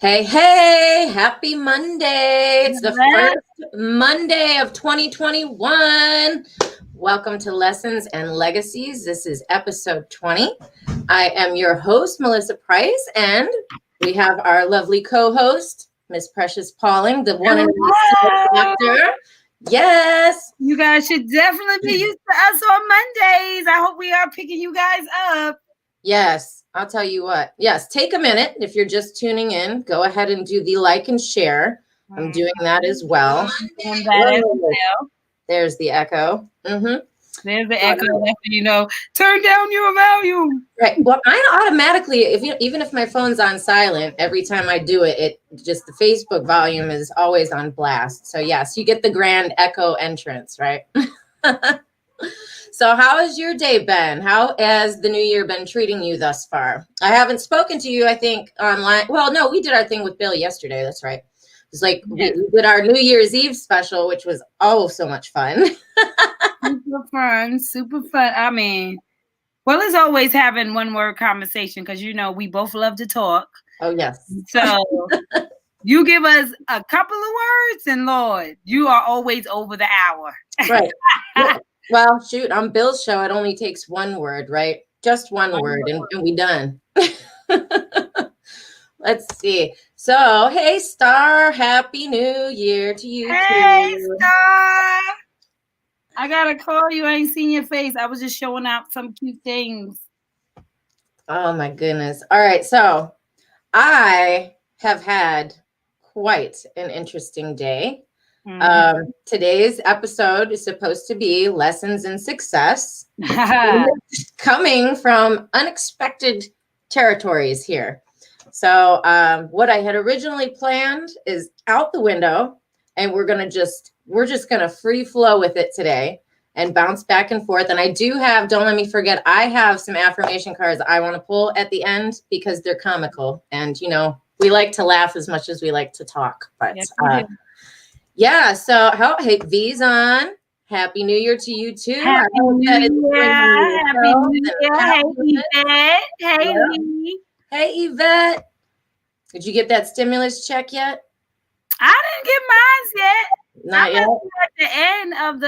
Hey, hey, happy Monday. It's the first Monday of 2021. Welcome to Lessons and Legacies. This is episode 20. I am your host, Melissa Price, and we have our lovely co-host, Miss Precious Pauling, the one and only doctor. Yes. You guys should definitely be used to us on Mondays. I hope we are picking you guys up. Yes. I'll tell you what. Yes, take a minute. If you're just tuning in, go ahead and do the like and share. I'm doing that as well. There's the echo. There's the echo. Turn down your volume. Right. Well, I automatically, even if my phone's on silent, every time I do it, it just the Facebook volume is always on blast. So yes, you get the grand echo entrance, right? So how has your day been? How has the new year been treating you thus far? I haven't spoken to you, I think, online. Well, no, we did our thing with Bill yesterday. That's right. It's like we did our New Year's Eve special, which was so much fun. Super fun. I mean, well, it's always having one word conversation because, we both love to talk. Oh, yes. So you give us a couple of words and Lord, you are always over the hour. Right. Yeah. Well, shoot, on Bill's show, it only takes one word, right? Just one word and we done. Let's see. So, hey, Star, happy new year to you. Hey, too. Star. I got to call you. I ain't seen your face. I was just showing out some cute things. Oh, my goodness. All right. So, I have had quite an interesting day. Today's episode is supposed to be lessons in success coming from unexpected territories here. So what I had originally planned is out the window, and we're just gonna free flow with it today and bounce back and forth. And I do have, don't let me forget, I have some affirmation cards I want to pull at the end because they're comical, and we like to laugh as much as we like to talk, but yeah, so hey, V's on. Happy New Year to you too. Happy New Year. Happy New Year. Hey, Yvette. Hey, Yvette. Did you get that stimulus check yet? I didn't get mine yet. Not yet. At the end of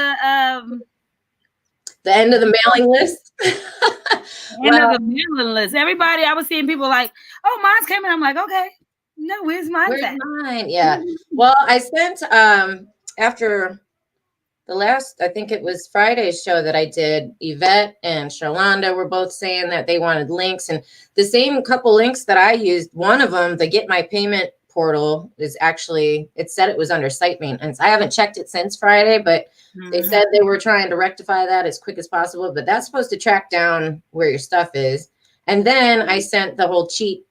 the end of the mailing list. End of the mailing list. Everybody, I was seeing people like, "Oh, mine's coming." I'm like, "Okay." No, where's mine? Mine? Yeah. Well, I sent after the last, I think it was Friday's show that I did, Yvette and Shalonda were both saying that they wanted links, and the same couple links that I used, one of them, the Get My Payment portal, is actually, it said it was under site maintenance. I haven't checked it since Friday, but they said they were trying to rectify that as quick as possible, but that's supposed to track down where your stuff is. And then I sent the whole cheat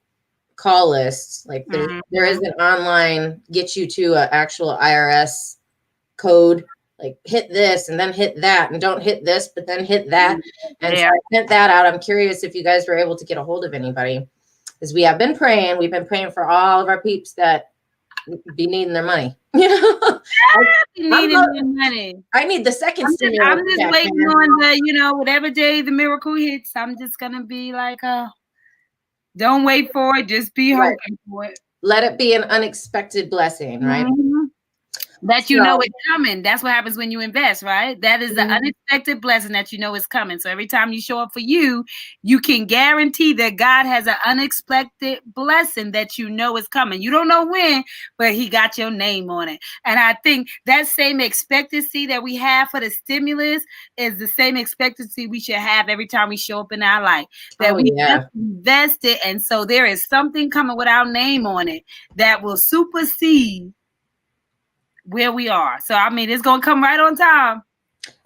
call lists. Like there is an online get you to an actual IRS code, like hit this and then hit that, and don't hit this but then hit that. And so I sent that out. I'm curious if you guys were able to get a hold of anybody, because we've been praying for all of our peeps that be needing their money. Money. I need the second stimulus. I'm just waiting on the whatever day the miracle hits. I'm just gonna be like don't wait for it. Just be hoping for it. Let it be an unexpected blessing, right? That it's coming. That's what happens when you invest, right? That is the unexpected blessing that is coming. So every time you show up for you can guarantee that God has an unexpected blessing that is coming. You don't know when, but he got your name on it. And I think that same expectancy that we have for the stimulus is the same expectancy we should have every time we show up in our life. That we invested, and so there is something coming with our name on it that will supersede where we are. So, I mean, it's going to come right on time.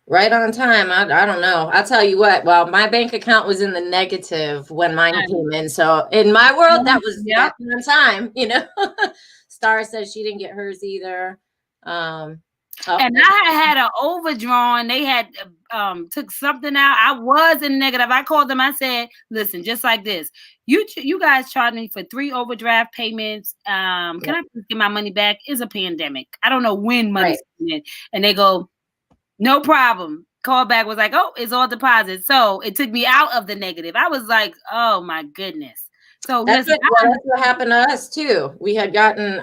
Right on time. I don't know. I'll tell you what. Well, my bank account was in the negative when mine came in. So in my world, that was on time, Star says she didn't get hers either. And I had an overdrawn. They had took something out. I was in negative. I called them. I said, listen, just like this. You guys charged me for 3 overdraft payments. Can I get my money back? It's a pandemic. I don't know when money's coming in. And they go, no problem. Call back was like, oh, it's all deposit. So it took me out of the negative. I was like, oh my goodness. So that's what happened to us too. We had gotten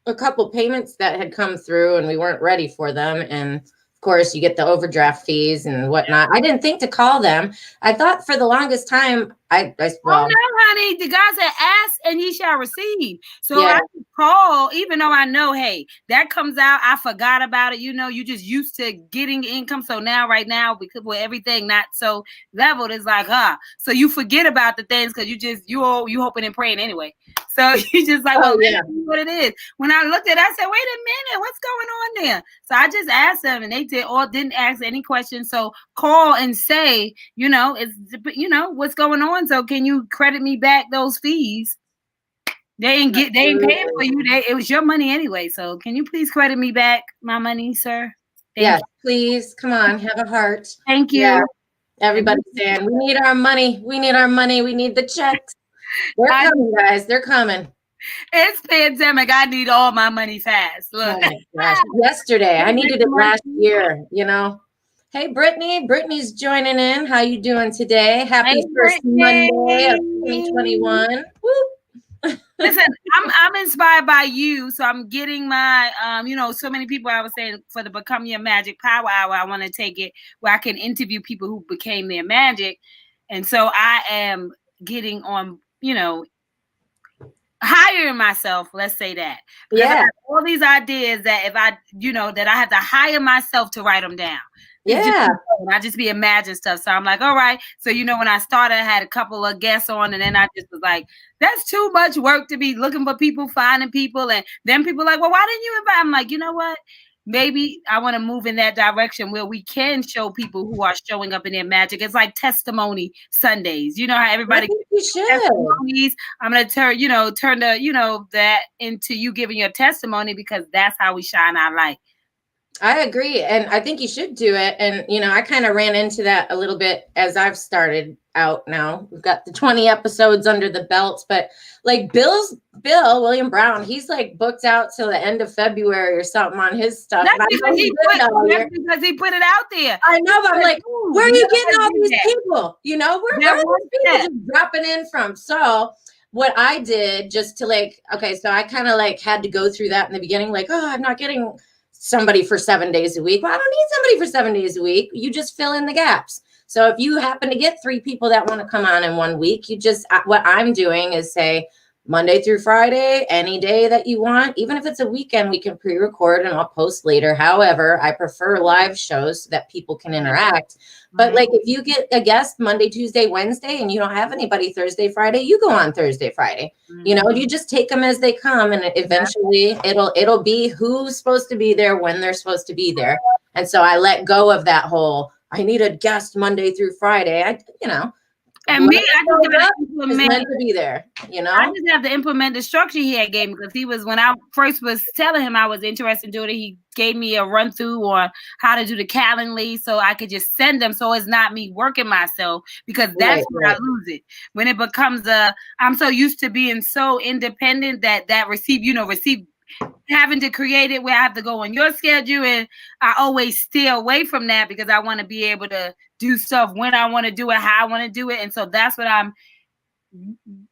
a couple payments that had come through and we weren't ready for them. And of course you get the overdraft fees and whatnot. I didn't think to call them. I thought for the longest time, oh no, honey. The God said, ask and ye shall receive. So yeah. I call, even though I know, hey, that comes out. I forgot about it. You just used to getting income. So now, right now, because with everything not so leveled, it's like, so you forget about the things because you hoping and praying anyway. So you just like, well, that's what it is. When I looked at it, I said, wait a minute, what's going on there? So I just asked them and they didn't ask any questions. So call and say, what's going on. So can you credit me back those fees? They ain't paying for you. It was your money anyway. So can you please credit me back my money, sir? Yes, please. Come on, have a heart. Thank you. Yeah. Everybody's saying, we need our money. We need our money. We need the checks. They're coming, guys. They're coming. It's pandemic. I need all my money fast. Look. Oh my gosh. Yesterday. I needed it last year, Hey, Brittany. Brittany's joining in. How you doing today? Happy first Monday of 2021. Woo. Listen, I'm inspired by you. So I'm getting my, so many people, I was saying for the Become Your Magic Power Hour, I want to take it where I can interview people who became their magic. And so I am getting on, hiring myself, let's say that. Because I have all these ideas that if I, that I have to hire myself to write them down. I just be imagining stuff. So I'm like, all right. So, when I started, I had a couple of guests on and then I just was like, that's too much work to be looking for people, finding people. And then people are like, well, why didn't you invite? I'm like, you know what? Maybe I want to move in that direction where we can show people who are showing up in their magic. It's like testimony Sundays. You know how everybody gets testimonies. I'm going to turn that into you giving your testimony because that's how we shine our light. I agree. And I think you should do it. And, I kind of ran into that a little bit as I've started out now. We've got the 20 episodes under the belt, but like Bill, William Brown, he's like booked out till the end of February or something on his stuff. That's because he put it out there. I know, but I'm like, where are you getting all these people? Where are these people just dropping in from? So what I did just to so I kind of had to go through that in the beginning, I'm not getting somebody for 7 days a week. Well, I don't need somebody for 7 days a week. You just fill in the gaps. So if you happen to get 3 people that want to come on in 1 week, what I'm doing is say Monday through Friday, any day that you want, even if it's a weekend, we can pre-record and I'll post later. However, I prefer live shows so that people can interact. But if you get a guest Monday, Tuesday, Wednesday, and you don't have anybody Thursday, Friday, you go on Thursday, Friday. You just take them as they come, and eventually it'll be who's supposed to be there when they're supposed to be there. And so I let go of that whole I need a guest Monday through Friday. And me, I just have to implement to be there. I just have to implement the structure he had gave me because when I first was telling him I was interested in doing it, he gave me a run through on how to do the Calendly so I could just send them. So it's not me working myself because that's where I lose it. When it becomes I'm so used to being so independent that receive having to create it where I have to go on your schedule, and I always stay away from that because I want to be able to do stuff when I want to do it, how I want to do it. And so that's what I'm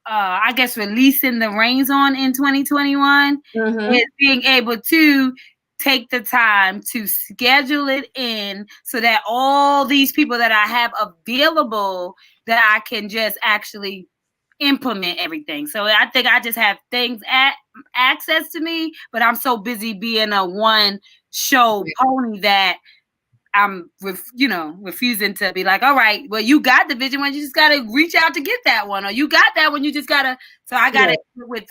I guess releasing the reins on in 2021 is being able to take the time to schedule it in so that all these people that I have available that I can just actually implement everything. So I think I just have things access to me, but I'm so busy being a one show pony that I'm refusing to be like, all right, well, you got the vision one, you just got to reach out to get that one, or you got that one, you just got to. So I got to with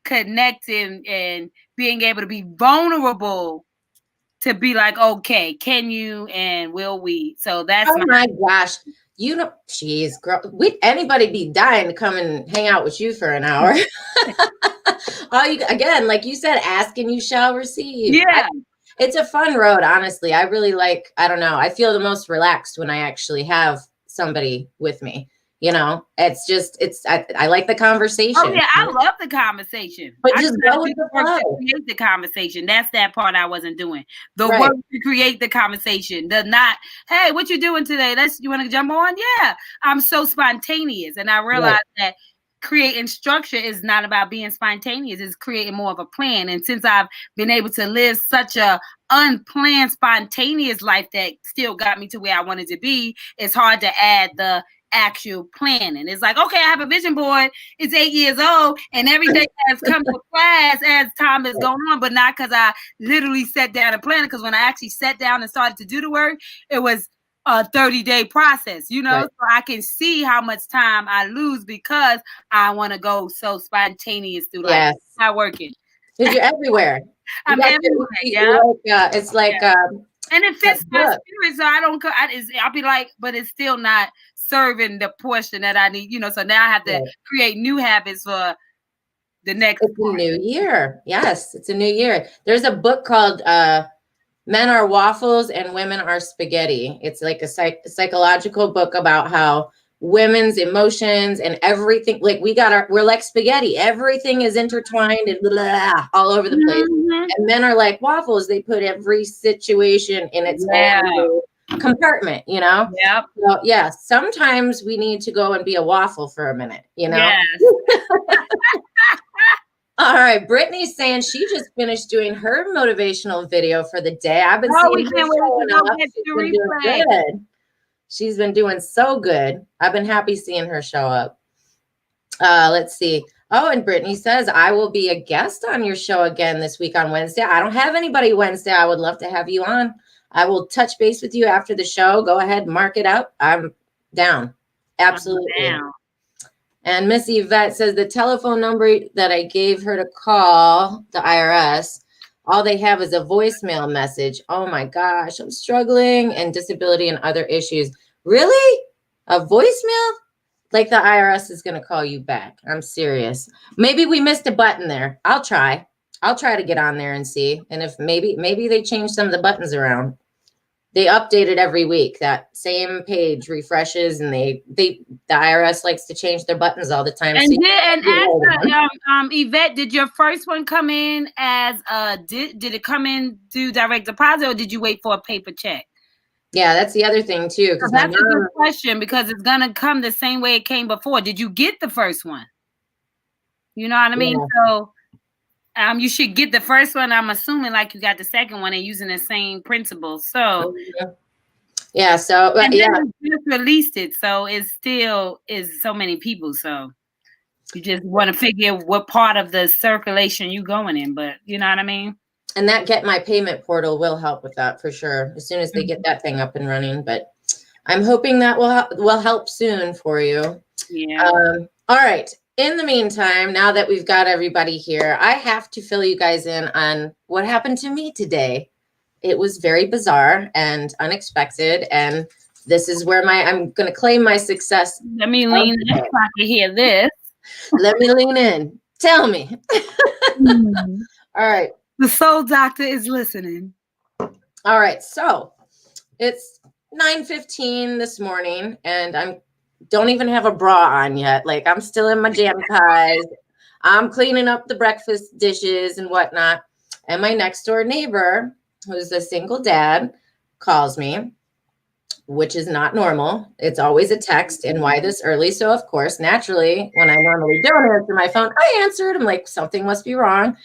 connecting and being able to be vulnerable to be like, okay, can you and will we? So that's my gosh. Jeez, girl, would anybody be dying to come and hang out with you for an hour? Again, like you said, ask and you shall receive. Yeah. It's a fun road, honestly. I really I don't know. I feel the most relaxed when I actually have somebody with me. It's just, I like the conversation. Oh yeah, I love the conversation. But just go with the flow. To create the conversation. That's that part I wasn't doing. The work to create the conversation. The not, hey, what you doing today? You want to jump on? Yeah. I'm so spontaneous. And I realized that creating structure is not about being spontaneous. It's creating more of a plan. And since I've been able to live such a unplanned, spontaneous life that still got me to where I wanted to be, it's hard to add the actual planning. It's like, okay, I have a vision board. It's 8 years old, and everything has come to pass as time is going on, but not because I literally sat down and planned it. Because when I actually sat down and started to do the work, it was a 30-day process, you know, right. So I can see how much time I lose because I want to go so spontaneous through life. Yes. It's not working. Because you're everywhere. I'm everywhere. Yeah. It's like, and it fits my spirit, so I don't. I'll be like, but it's still not serving the portion that I need, you know. So now I have to create new habits for the next. It's a new year. Yes, it's a new year. There's a book called Men Are Waffles and Women Are Spaghetti. It's like a psychological book about how women's emotions and everything, like we're like spaghetti. Everything is intertwined and blah, blah, all over the place. Mm-hmm. And men are like waffles. They put every situation in its own compartment, you know? Yep. So yeah, sometimes we need to go and be a waffle for a minute, you know? Yes. All right, Brittany's saying she just finished doing her motivational video for the day. I've been seeing her showing up. She's been doing good. She's been doing so good. I've been happy seeing her show up. Let's see. Oh, and Brittany says, I will be a guest on your show again this week on Wednesday. I don't have anybody Wednesday. I would love to have you on. I will touch base with you after the show. Go ahead, mark it up. I'm down. Absolutely. I'm down. And Miss Yvette says the telephone number that I gave her to call the IRS, all they have is a voicemail message. Oh my gosh, I'm struggling and disability and other issues. Really? A voicemail? Like the IRS is going to call you back. I'm serious. Maybe we missed a button there. I'll try to get on there and see. And if maybe they changed some of the buttons around. They update it every week. That same page refreshes, and the IRS likes to change their buttons all the time. And Yvette, did your first one come in as did it come in through direct deposit, or did you wait for a paper check? Yeah, that's the other thing too. Because that's a good question, because it's gonna come the same way it came before. Did you get the first one? You know what I mean? Yeah. So you should get the first one. I'm assuming like you got the second one and using the same principles. So yeah, so just released it, so it still is so many people. So you just want to figure what part of the circulation you going in, but you know what I mean. And that Get My Payment portal will help with that for sure, as soon as they get that thing up and running. But I'm hoping that will help soon for you. Yeah. All right. In the meantime, now that we've got everybody here, I have to fill you guys in on what happened to me today. It was very bizarre and unexpected, and this is where I'm going to claim my success. Let me lean in so I can hear this. Let me lean in. Tell me. All right. The soul doctor is listening. All right. So it's 9:15 this morning, and don't even have a bra on yet. Like, I'm still in my jam ties. I'm cleaning up the breakfast dishes and whatnot. And my next door neighbor, who's a single dad, calls me, which is not normal. It's always a text. And why this early? So of course, naturally, when I normally don't answer my phone, I answered. I'm like, something must be wrong.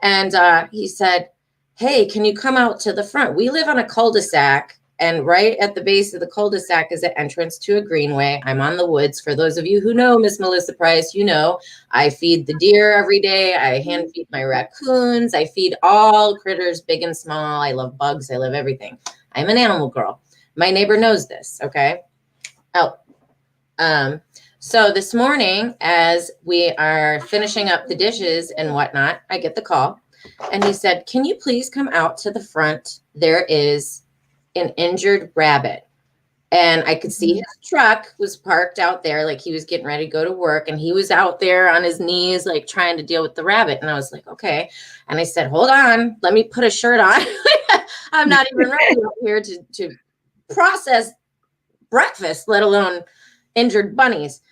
And he said, hey, can you come out to the front? We live on a cul-de-sac. And right at the base of the cul-de-sac is the entrance to a greenway. I'm on the woods. For those of you who know Miss Melissa Price, you know, I feed the deer every day. I hand feed my raccoons. I feed all critters, big and small. I love bugs. I love everything. I'm an animal girl. My neighbor knows this, okay? So this morning, as we are finishing up the dishes and whatnot, I get the call. And he said, can you please come out to the front? There is an injured rabbit. And I could see his truck was parked out there, like he was getting ready to go to work, and he was out there on his knees, like trying to deal with the rabbit. And I was like, okay. And I said, hold on, let me put a shirt on. I'm not even ready up here to process breakfast, let alone injured bunnies.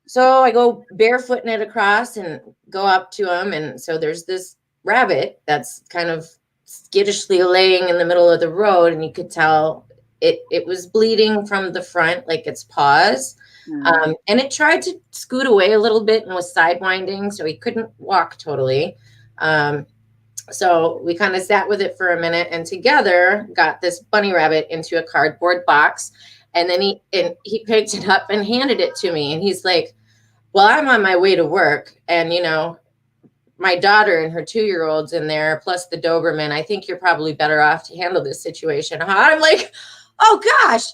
So I go barefooting it across and go up to him. And so there's this rabbit that's kind of skittishly laying in the middle of the road, and you could tell it was bleeding from the front, like its paws. And it tried to scoot away a little bit and was sidewinding, so he couldn't walk totally. So we kind of sat with it for a minute and together got this bunny rabbit into a cardboard box. And then he picked it up and handed it to me. And he's like, well, I'm on my way to work. And, you know, my daughter and her 2-year-old's in there, plus the Doberman. I think you're probably better off to handle this situation. Huh? I'm like, oh, gosh.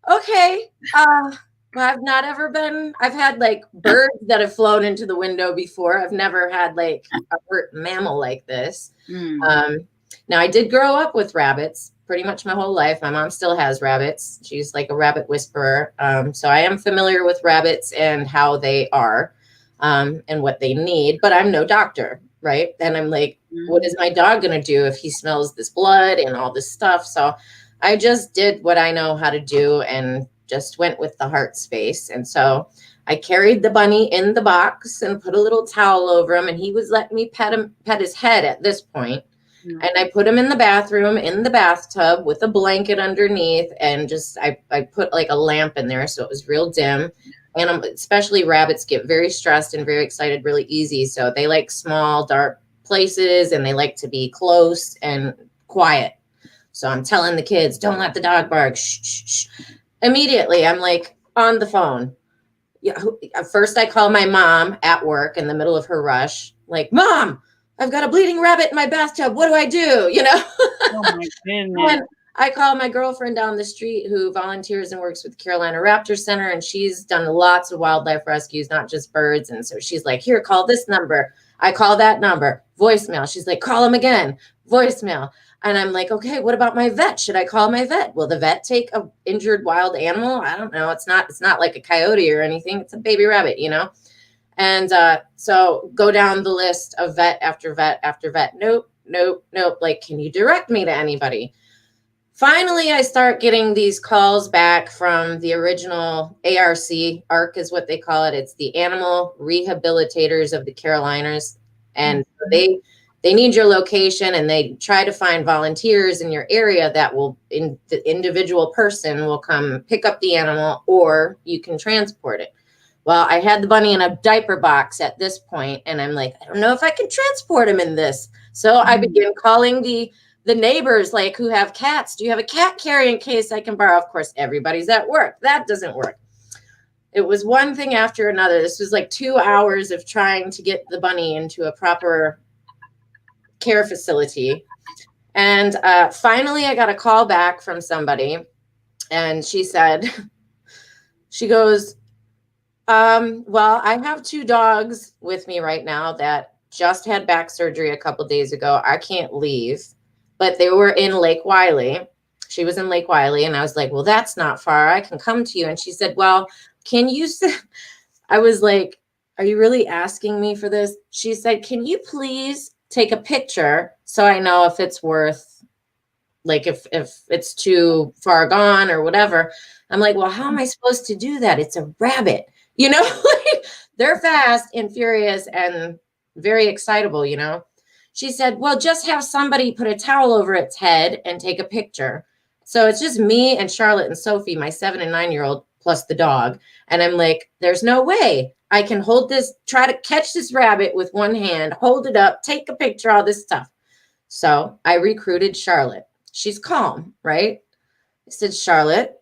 Okay. I've not ever been, I've had like birds that have flown into the window before. I've never had like a hurt mammal like this. Now I did grow up with rabbits pretty much my whole life. My mom still has rabbits. She's like a rabbit whisperer. So I am familiar with rabbits and how they are, and what they need, but I'm no doctor. Right. And I'm like, what is my dog going to do if he smells this blood and all this stuff? So I just did what I know how to do and just went with the heart space. And so I carried the bunny in the box and put a little towel over him, and he was letting me pet his head at this point. And I put him in the bathroom, in the bathtub with a blanket underneath, and just I put like a lamp in there so it was real dim. And especially rabbits get very stressed and very excited really easy. So they like small, dark places, and they like to be close and quiet. So I'm telling the kids, don't let the dog bark. Shh, shh, shh. Immediately, I'm like on the phone. Yeah, first I call my mom at work in the middle of her rush. Like, Mom, I've got a bleeding rabbit in my bathtub. What do I do? You know? Oh my goodness. And I call my girlfriend down the street who volunteers and works with Carolina Raptor Center, and she's done lots of wildlife rescues, not just birds. And so she's like, here, call this number. I call that number, voicemail. She's like, call him again, voicemail. And I'm like, okay, what about my vet? Should I call my vet? Will the vet take a injured wild animal? I don't know. It's not like a coyote or anything. It's a baby rabbit, you know? And so go down the list of vet after vet after vet. Nope. Like, can you direct me to anybody? Finally, I start getting these calls back from the original ARC is what they call it. It's the Animal Rehabilitators of the Carolinas. And they need your location, and they try to find volunteers in your area that will, the individual person will come pick up the animal, or you can transport it. Well, I had the bunny in a diaper box at this point, and I'm like, I don't know if I can transport him in this. So I began calling the neighbors, like, who have cats. Do you have a cat carrying case I can borrow? Of course, everybody's at work. That doesn't work. It was one thing after another. This was like 2 hours of trying to get the bunny into a proper care facility. And finally, I got a call back from somebody, and she said, she goes, well, I have 2 dogs with me right now that just had back surgery a couple days ago. I can't leave, but they were in Lake Wylie. She was in Lake Wylie, and I was like, well, that's not far. I can come to you. And she said, well, can you, I was like, are you really asking me for this? She said, can you please take a picture so I know if it's worth, like, if it's too far gone or whatever. I'm like, well, how am I supposed to do that? It's a rabbit, you know, like, they're fast and furious and very excitable, you know. She said, well, just have somebody put a towel over its head and take a picture. So it's just me and Charlotte and Sophie, my 7 and 9-year-old, plus the dog. And I'm like, there's no way I can hold this, try to catch this rabbit with one hand, hold it up, take a picture, all this stuff. So I recruited Charlotte. She's calm, right? I said, Charlotte,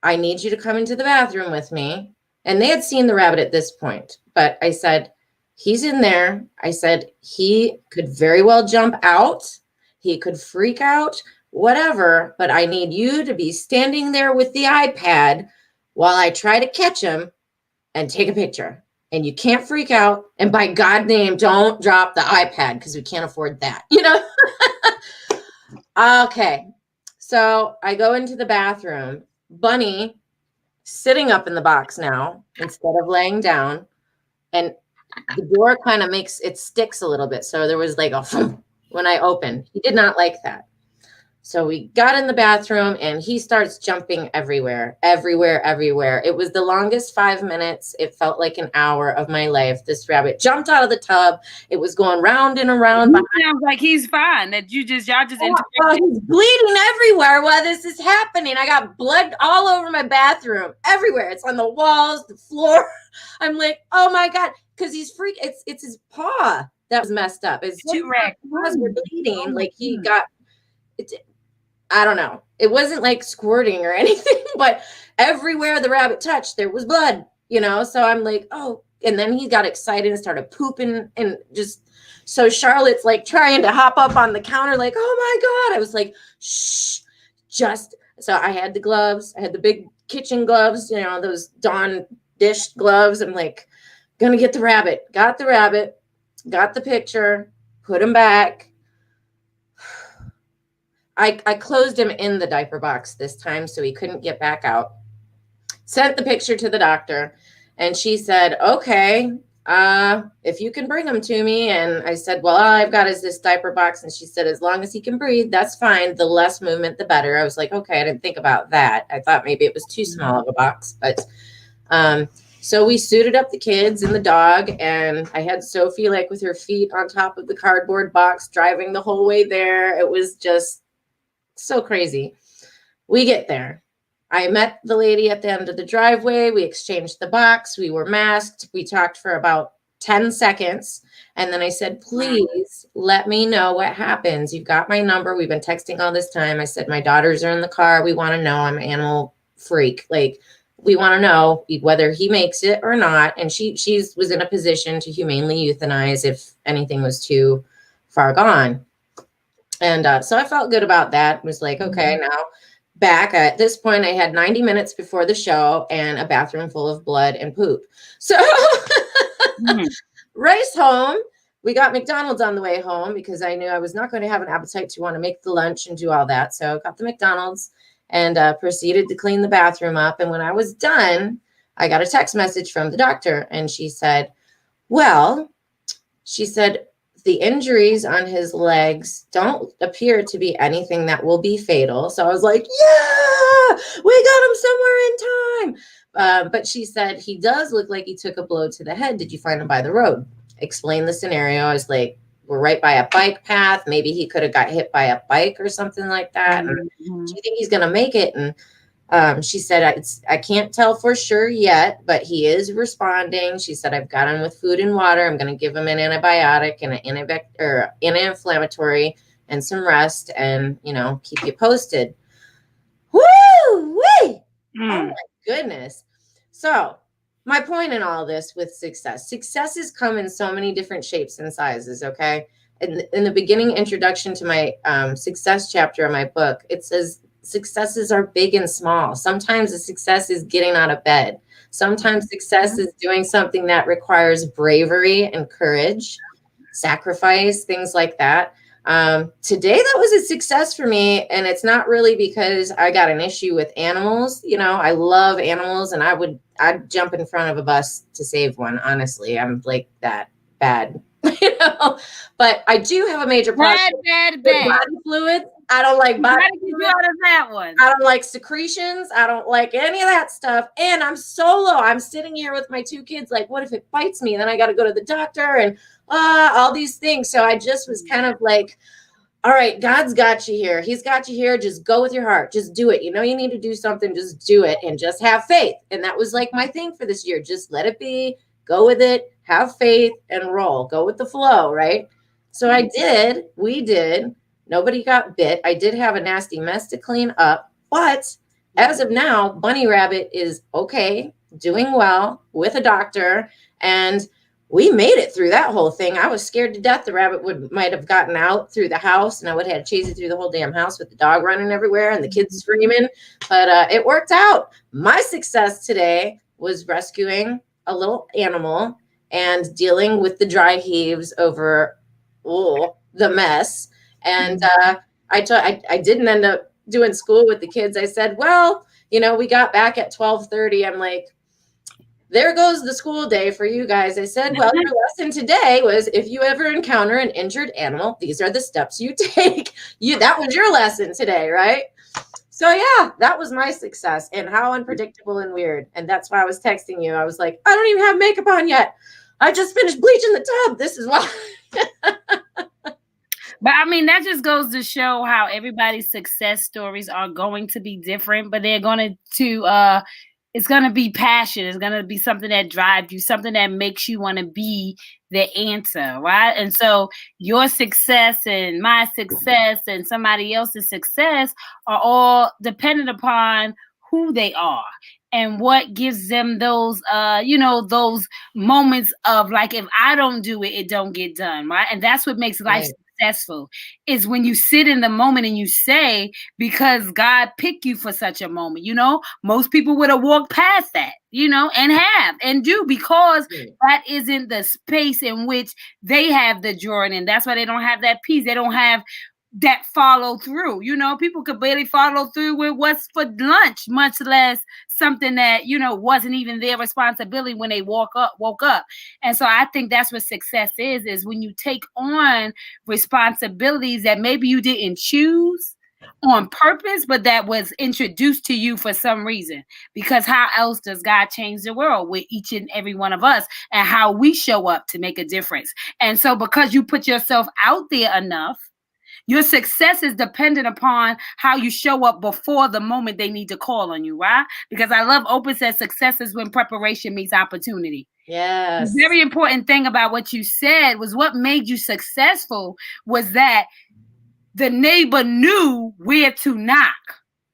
I need you to come into the bathroom with me. And they had seen the rabbit at this point, but I said, he's in there. I said, he could very well jump out. He could freak out, whatever, but I need you to be standing there with the iPad while I try to catch him and take a picture. And you can't freak out. And by God name, don't drop the iPad, because we can't afford that, you know? Okay. So I go into the bathroom. Bunny sitting up in the box now instead of laying down. And the door kind of makes it sticks a little bit. So there was like a when I opened. He did not like that. So we got in the bathroom and he starts jumping everywhere, everywhere, everywhere. It was the longest 5 minutes. It felt like an hour of my life. This rabbit jumped out of the tub. It was going round and around. He sounds like he's fine. That y'all just he's bleeding everywhere while this is happening. I got blood all over my bathroom, everywhere. It's on the walls, the floor. I'm like, oh my God, because he's it's his paw that was messed up. His two paws were bleeding. Like he got it. I don't know. It wasn't like squirting or anything, but everywhere the rabbit touched, there was blood, So I'm like, oh, and then he got excited and started pooping and just, so Charlotte's like trying to hop up on the counter, like, oh my God. I was like, shh, so I had the gloves. I had the big kitchen gloves, those Dawn dish gloves. I'm like, gonna get the rabbit. Got the rabbit, got the picture, put him back. I closed him in the diaper box this time so he couldn't get back out. Sent the picture to the doctor, and she said, okay, if you can bring him to me. And I said, well, all I've got is this diaper box. And she said, as long as he can breathe, that's fine. The less movement, the better. I was like, okay, I didn't think about that. I thought maybe it was too small of a box, but so we suited up the kids and the dog, and I had Sophie like with her feet on top of the cardboard box, driving the whole way there. It was just so crazy. We get there. I met the lady at the end of the driveway. We exchanged the box. We were masked. We talked for about 10 seconds. And then I said, please let me know what happens. You've got my number. We've been texting all this time. I said, my daughters are in the car. We want to know. I'm an animal freak. Like, we want to know whether he makes it or not. And she was in a position to humanely euthanize if anything was too far gone. And so I felt good about that. It was like, okay, now back at this point, I had 90 minutes before the show and a bathroom full of blood and poop. So race home. We got McDonald's on the way home because I knew I was not going to have an appetite to want to make the lunch and do all that. So I got the McDonald's and proceeded to clean the bathroom up. And when I was done, I got a text message from the doctor. And she said, the injuries on his legs don't appear to be anything that will be fatal. So I was like, yeah, we got him somewhere in time. But she said, he does look like he took a blow to the head. Did you find him by the road? Explain the scenario. I was like, we're right by a bike path. Maybe he could have got hit by a bike or something like that. And do you think he's going to make it? And she said, I can't tell for sure yet, but he is responding. She said, I've got him with food and water. I'm going to give him an antibiotic and an anti-inflammatory and some rest and, keep you posted. Woo-wee! Oh my goodness. So my point in all this with successes come in so many different shapes and sizes. Okay. In the beginning introduction to my success chapter of my book, it says, successes are big and small. Sometimes a success is getting out of bed. Sometimes success is doing something that requires bravery and courage, sacrifice, things like that. Today, that was a success for me. And it's not really because I got an issue with animals. I love animals and I'd jump in front of a bus to save one. Honestly, I'm like that bad, but I do have a major problem with body fluids. I don't like body fluids. Out of that one. I don't like secretions. I don't like any of that stuff. And I'm solo. I'm sitting here with my two kids. Like, what if it bites me? Then I got to go to the doctor and all these things. So I just was kind of like, all right, God's got you here. He's got you here. Just go with your heart. Just do it. You need to do something. Just do it and just have faith. And that was like my thing for this year. Just let it be. Go with it. Have faith and roll. Go with the flow, right? So I did. We did. Nobody got bit. I did have a nasty mess to clean up. But as of now, Bunny Rabbit is okay, doing well with a doctor. And we made it through that whole thing. I was scared to death the rabbit might have gotten out through the house and I would have had to chase it through the whole damn house with the dog running everywhere and the kids screaming. But it worked out. My success today was rescuing a little animal and dealing with the dry heaves over the mess. And I didn't end up doing school with the kids. I said, well, we got back at 12:30. I'm like, there goes the school day for you guys. I said, well, your lesson today was if you ever encounter an injured animal, these are the steps you take. That was your lesson today, right? So yeah, that was my success, and how unpredictable and weird. And that's why I was texting you. I was like, I don't even have makeup on yet. I just finished bleaching the tub. This is why. But I mean, that just goes to show how everybody's success stories are going to be different, but they're going to it's going to be passion. It's going to be something that drives you, something that makes you want to be the answer, right? And so your success and my success and somebody else's success are all dependent upon who they are and what gives them those those moments of like, if I don't do it, it don't get done, right? And that's what makes life successful, is when you sit in the moment and you say, because God picked you for such a moment. Most people would have walked past that, and have and do, because that isn't the space in which they have the joy, and that's why they don't have that peace. They don't have that follow through. People could barely follow through with what's for lunch, much less something that wasn't even their responsibility when they woke up. And so I think that's what success is when you take on responsibilities that maybe you didn't choose on purpose, but that was introduced to you for some reason. Because how else does God change the world? With each and every one of us, and how we show up to make a difference. And so because you put yourself out there enough, your success is dependent upon how you show up before the moment they need to call on you, right? Because I love Oprah says success is when preparation meets opportunity. Yes. The very important thing about what you said was what made you successful was that the neighbor knew where to knock.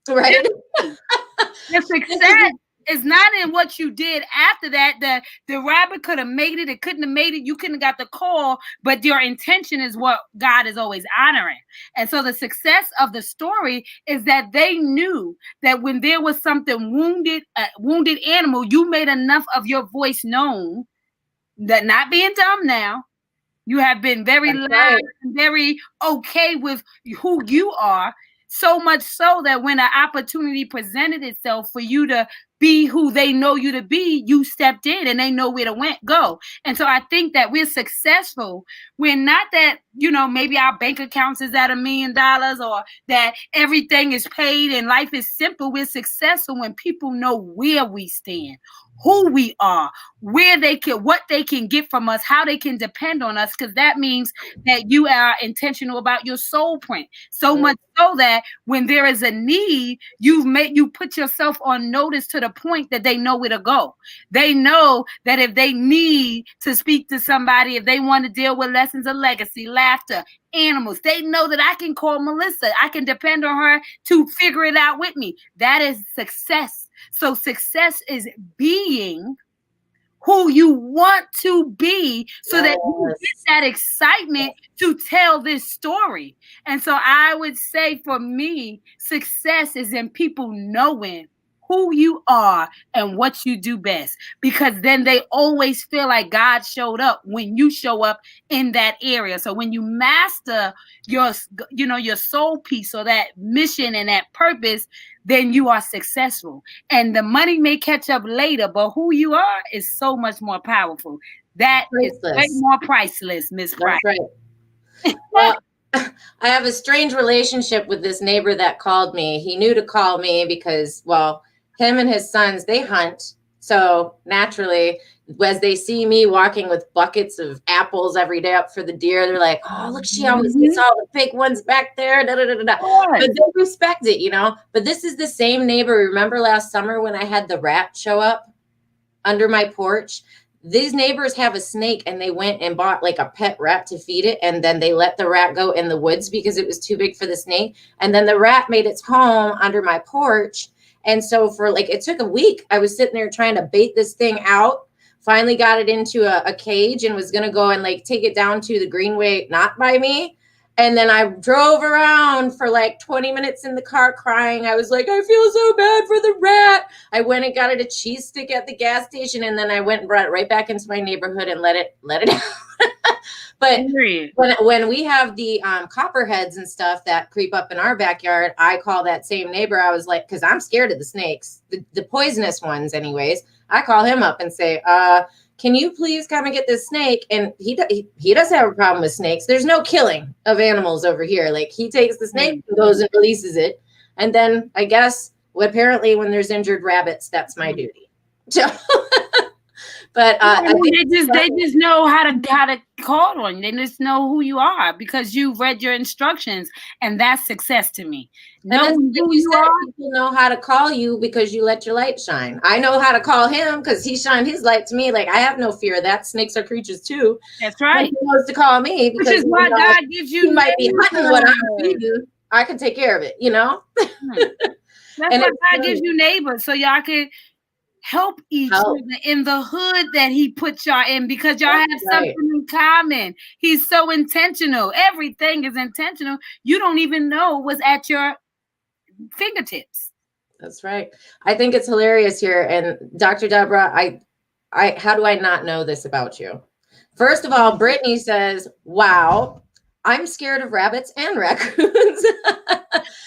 Right. The success is not in what you did after that. The rabbit could have made it. It couldn't have made it. You couldn't have got the call, but your intention is what God is always honoring. And so the success of the story is that they knew that when there was something wounded animal, you made enough of your voice known, that not being dumb now. You have been very loud and very okay with who you are, so much so that when an opportunity presented itself for you to be who they know you to be, you stepped in and they know where to go. And so I think that we're successful when not that, maybe our bank accounts is at $1 million or that everything is paid and life is simple. We're successful when people know where we stand, who we are, what they can get from us, how they can depend on us, because that means that you are intentional about your soul print. So much so that when there is a need, you put yourself on notice to the point that they know where to go. They know that if they need to speak to somebody, if they want to deal with lessons of legacy, laughter, animals, they know that I can call Melissa. I can depend on her to figure it out with me. That is success. So success is being who you want to be, so that you get that excitement to tell this story. And so I would say for me, success is in people knowing who you are and what you do best, because then they always feel like God showed up when you show up in that area. So when you master your soul piece, or that mission and that purpose, then you are successful. And the money may catch up later, but who you are is so much more powerful. That priceless. Is way more priceless, Miss Price. That's right. Well, I have a strange relationship with this neighbor that called me. He knew to call me because, well, him and his sons, they hunt. So naturally, as they see me walking with buckets of apples every day up for the deer, they're like, oh, look, she always gets all the big ones back there. Da, da, da, da. But they respect it, But this is the same neighbor. Remember last summer when I had the rat show up under my porch? These neighbors have a snake, and they went and bought like a pet rat to feed it. And then they let the rat go in the woods because it was too big for the snake. And then the rat made its home under my porch. And so for it took a week. I was sitting there trying to bait this thing out. Finally got it into a cage and was going to go and take it down to the greenway, not by me. And then I drove around for 20 minutes in the car crying. I was like, I feel so bad for the rat. I went and got it a cheese stick at the gas station. And then I went and brought it right back into my neighborhood and let it out. But when we have the copperheads and stuff that creep up in our backyard, I call that same neighbor. I was like, because I'm scared of the snakes, the poisonous ones anyways. I call him up and say, can you please come and get this snake? And he doesn't have a problem with snakes. There's no killing of animals over here. Like, he takes the snake and goes and releases it. And then I guess apparently when there's injured rabbits, that's my duty. So, but they just know how to call on you. They just know who you are because you read your instructions, and that's success to me. Knowing who you are, people know how to call you because you let your light shine. I know how to call him because he shined his light to me. Like, I have no fear of that. Snakes are creatures too. That's right. He knows to call me because, which is why God gives you. He might be hunting what I'm feeding. I can take care of it. That's why God gives you neighbors, so y'all can help each other in the hood that he put y'all in, because y'all have something in common. He's so intentional. Everything is intentional. You don't even know what's at your fingertips. That's right. I think it's hilarious here. And Dr. Deborah, I how do I not know this about you? First of all, Brittany says, wow, I'm scared of rabbits and raccoons.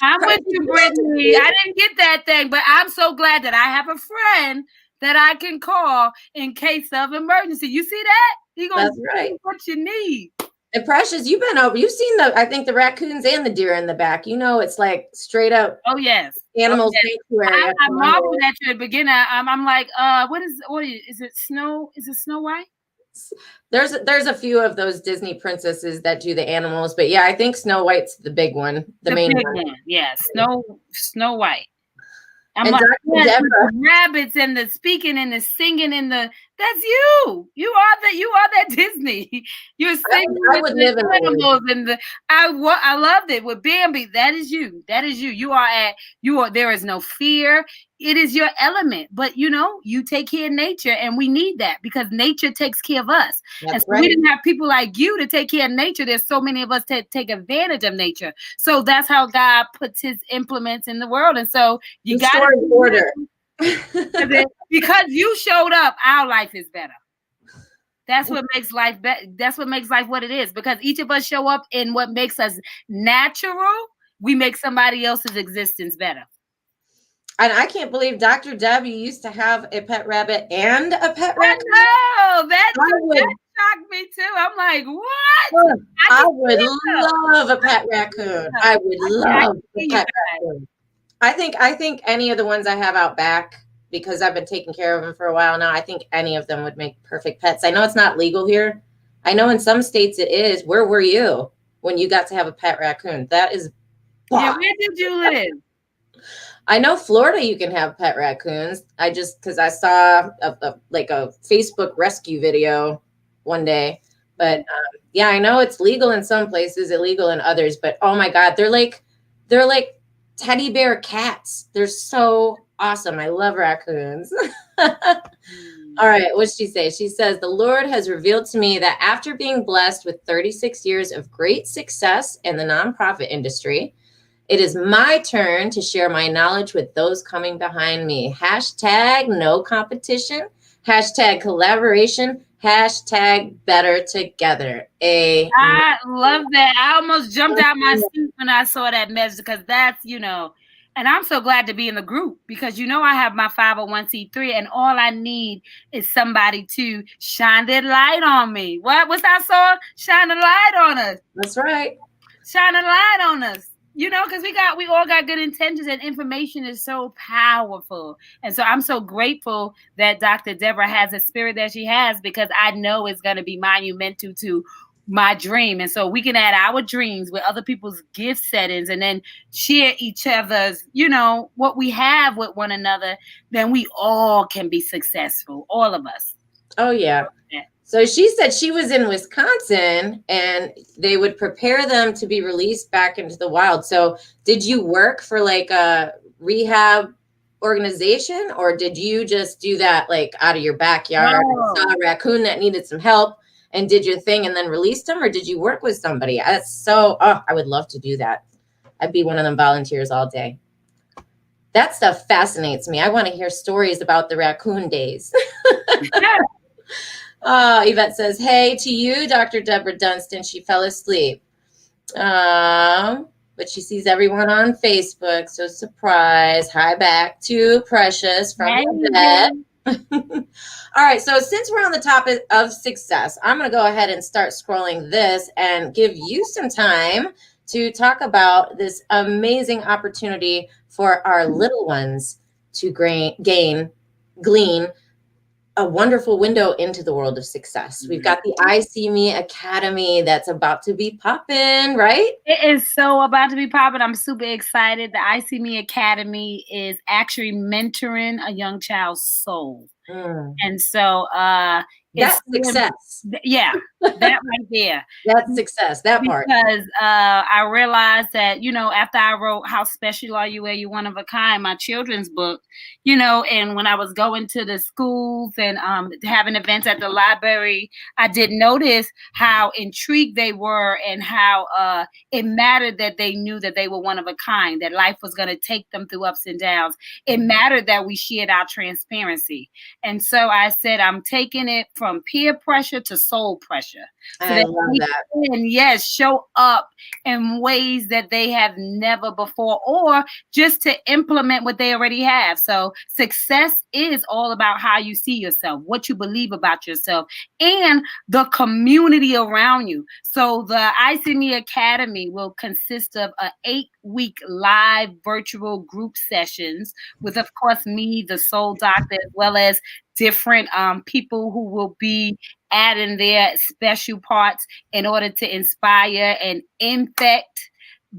I'm with you, Brittany. I didn't get that thing, but I'm so glad that I have a friend that I can call in case of emergency. You see that? He's gonna That's right. What you need. And Precious, you've been over. You've seen I think the raccoons and the deer in the back. You know, it's like straight up. Oh yes, animal sanctuary. I marveled at you at the beginning. I'm like, what is it? Snow? Is it Snow White? There's a few of those Disney princesses that do the animals, but yeah, I think Snow White's the big one, the main one. Yeah, Snow White. I'm and like, the rabbits and the speaking and the singing and that's you. You are that Disney. You're singing with the animals and I loved it with Bambi. That is you. That is you. You are. There is no fear. It is your element. But you take care of nature, and we need that because nature takes care of us. That's and so right. We didn't have people like you to take care of nature. There's so many of us that take advantage of nature. So that's how God puts his implements in the world. And so you got to order. Because you showed up, our life is better. That's what makes life better. That's what makes life what it is. Because each of us show up in what makes us natural. We make somebody else's existence better. And I can't believe Dr. Deb, you used to have a pet rabbit and a pet raccoon. No, that shocked me too. I'm like, what? I would love a pet raccoon. I would love a pet raccoon. I think any of the ones I have out back, because I've been taking care of them for a while now, I think any of them would make perfect pets. I know it's not legal here. I know in some states it is. Where were you when you got to have a pet raccoon? That is. Yeah, where did you live? I know Florida you can have pet raccoons. Because I saw a Facebook rescue video one day. But yeah, I know it's legal in some places, illegal in others. But oh my God, they're like teddy bear cats. They're so awesome. I love raccoons. All right, what'd she say? She says, the Lord has revealed to me that after being blessed with 36 years of great success in the nonprofit industry, it is my turn to share my knowledge with those coming behind me. # no competition. # collaboration. # better together. I love that. I almost jumped out my seat when I saw that message because that's, and I'm so glad to be in the group because, I have my 501c3 and all I need is somebody to shine their light on me. What's that song? Shine a light on us. That's right. Shine a light on us. Because we all got good intentions and information is so powerful. And so I'm so grateful that Dr. Deborah has the spirit that she has because I know it's going to be monumental to my dream. And so we can add our dreams with other people's gift settings and then share each other's, what we have with one another. Then we all can be successful. All of us. Oh, yeah. So she said she was in Wisconsin and they would prepare them to be released back into the wild. So did you work for like a rehab organization or did you just do that like out of your backyard? No. Saw a raccoon that needed some help and did your thing and then released them, or did you work with somebody? That's so, I would love to do that. I'd be one of them volunteers all day. That stuff fascinates me. I want to hear stories about the raccoon days. Yvette says, hey, to you, Dr. Deborah Dunstan. She fell asleep. But she sees everyone on Facebook. So surprise. Hi back to Precious from Yvette. All right, so since we're on the topic of success, I'm going to go ahead and start scrolling this and give you some time to talk about this amazing opportunity for our little ones to glean a wonderful window into the world of success. We've got the I See Me Academy that's about to be popping, right? It is so about to be popping. I'm super excited. The I See Me Academy is actually mentoring a young child's soul. And so it's That's success. yeah, that right there. That's success, that part. Because I realized that, after I wrote How Special Are You, Where You One of a Kind, my children's book, and when I was going to the schools and having events at the library, I did notice how intrigued they were and how it mattered that they knew that they were one of a kind, that life was going to take them through ups and downs. It mattered that we shared our transparency. And so I said, I'm taking it from peer pressure to soul pressure. So I love that. And yes, show up in ways that they have never before, or just to implement what they already have. So success is all about how you see yourself, what you believe about yourself, and the community around you. So the I See Me Academy will consist of an 8-week live virtual group sessions with, of course, me, the soul doctor, as well as different people who will be adding their special parts in order to inspire and infect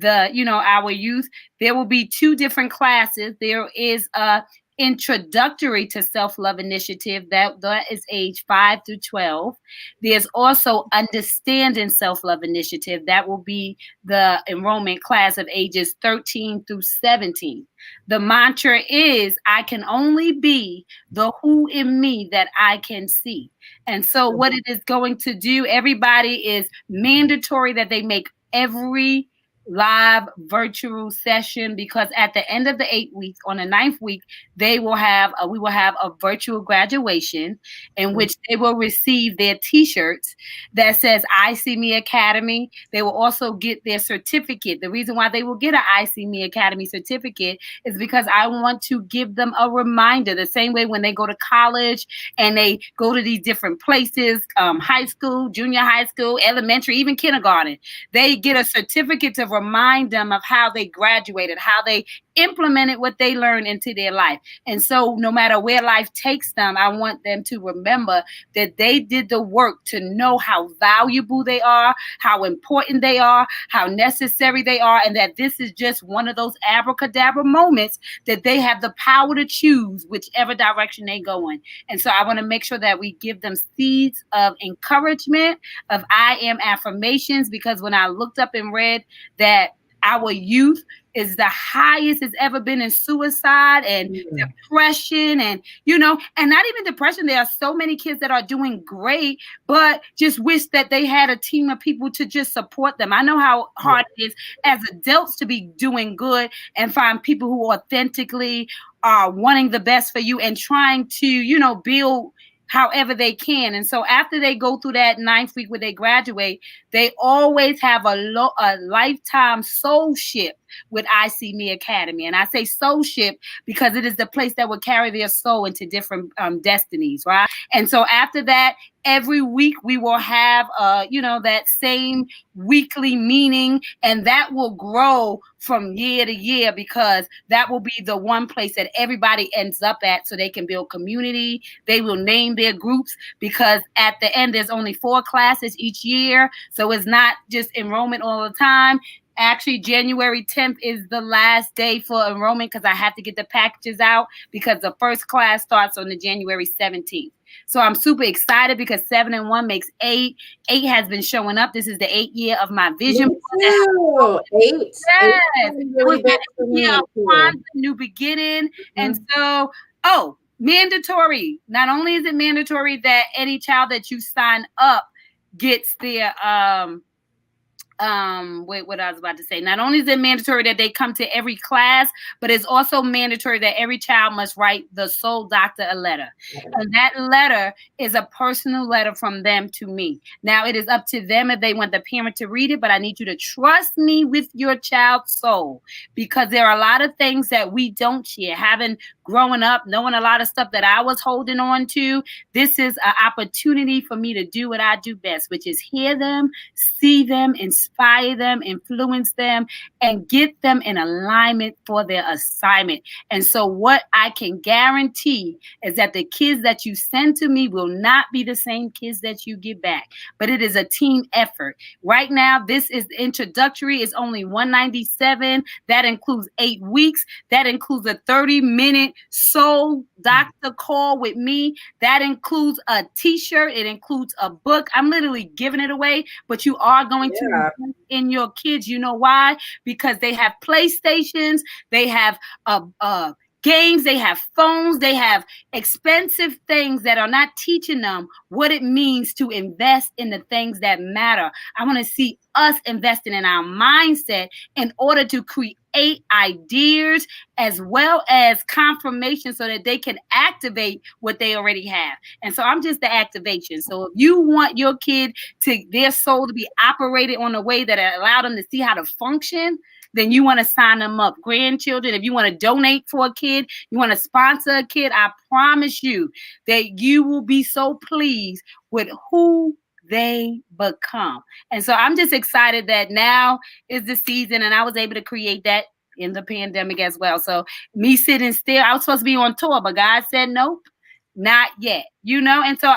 our youth. There will be 2 different classes. There is a introductory to self-love initiative that is age 5 through 12. There's also understanding self-love initiative that will be the enrollment class of ages 13 through 17. The mantra is, I can only be the who in me that I can see. And so what it is going to do, everybody is mandatory that they make every live virtual session, because at the end of the 8 weeks, on the 9th week, we will have a virtual graduation in which they will receive their t-shirts that says I See Me Academy. They will also get their certificate. The reason why they will get an I See Me Academy certificate is because I want to give them a reminder, the same way when they go to college and they go to these different places, high school, junior high school, elementary, even kindergarten. They get a certificate to remind them of how they graduated, how they implemented what they learned into their life. And so no matter where life takes them, I want them to remember that they did the work to know how valuable they are, how important they are, how necessary they are, and that this is just one of those abracadabra moments that they have the power to choose whichever direction they go in. And so I want to make sure that we give them seeds of encouragement, of I am affirmations, because when I looked up and read that our youth is the highest it's ever been in suicide and depression, and and not even depression. There are so many kids that are doing great, but just wish that they had a team of people to just support them. I know how hard it is as adults to be doing good and find people who authentically are wanting the best for you and trying to, build however they can. And so after they go through that 9th week where they graduate, they always have a lifetime soulship with I See Me Academy. And I say soulship because it is the place that will carry their soul into different destinies, right? And so after that, every week we will have, that same weekly meeting, and that will grow from year to year, because that will be the one place that everybody ends up at so they can build community. They will name their groups, because at the end, there's only 4 classes each year. So it's not just enrollment all the time. Actually, January 10th is the last day for enrollment, because I have to get the packages out, because the first class starts on the January 17th. So I'm super excited because 7 and 1 makes 8. 8 has been showing up. This is the 8th year of my vision. Me too. 8. Yes. It was that year of new beginning. And so, mandatory. Not only is it mandatory that any child that you sign up gets their what I was about to say. Not only is it mandatory that they come to every class, but it's also mandatory that every child must write the soul doctor a letter. And that letter is a personal letter from them to me. Now it is up to them if they want the parent to read it, but I need you to trust me with your child's soul, because there are a lot of things that we don't share. Having growing up, knowing a lot of stuff that I was holding on to, this is an opportunity for me to do what I do best, which is hear them, see them, inspire them, influence them, and get them in alignment for their assignment. And so what I can guarantee is that the kids that you send to me will not be the same kids that you get back, but it is a team effort. Right now, this is introductory. It's only $197. That includes 8 weeks. That includes a 30-minute soul doctor call with me. That includes a t-shirt. It includes a book. I'm literally giving it away, but you are going to invest in your kids. You know why? Because they have PlayStations, they have games, they have phones, they have expensive things that are not teaching them what it means to invest in the things that matter. I want to see us investing in our mindset in order to create ideas as well as confirmation so that they can activate what they already have. And so I'm just the activation. So if you want your kid to their soul to be operated on a way that allow them to see how to function, then you want to sign them up. Grandchildren, if you want to donate for a kid, you want to sponsor a kid, I promise you that you will be so pleased with who they become. And so I'm just excited that now is the season, and I was able to create that in the pandemic as well. So me sitting still, I was supposed to be on tour, but God said nope. Not yet, and so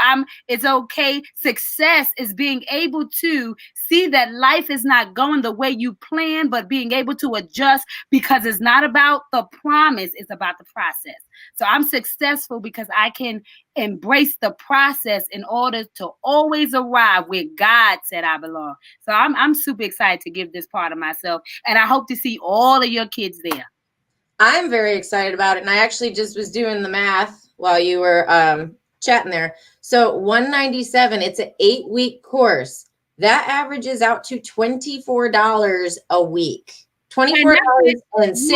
it's okay. Success is being able to see that life is not going the way you plan, but being able to adjust, because it's not about the promise, it's about the process. So I'm successful because I can embrace the process in order to always arrive where God said I belong. So I'm super excited to give this part of myself, and I hope to see all of your kids there. I'm very excited about it, and I actually just was doing the math while you were chatting there. So 197, it's an 8-week course. That averages out to $24 a week. $24.62.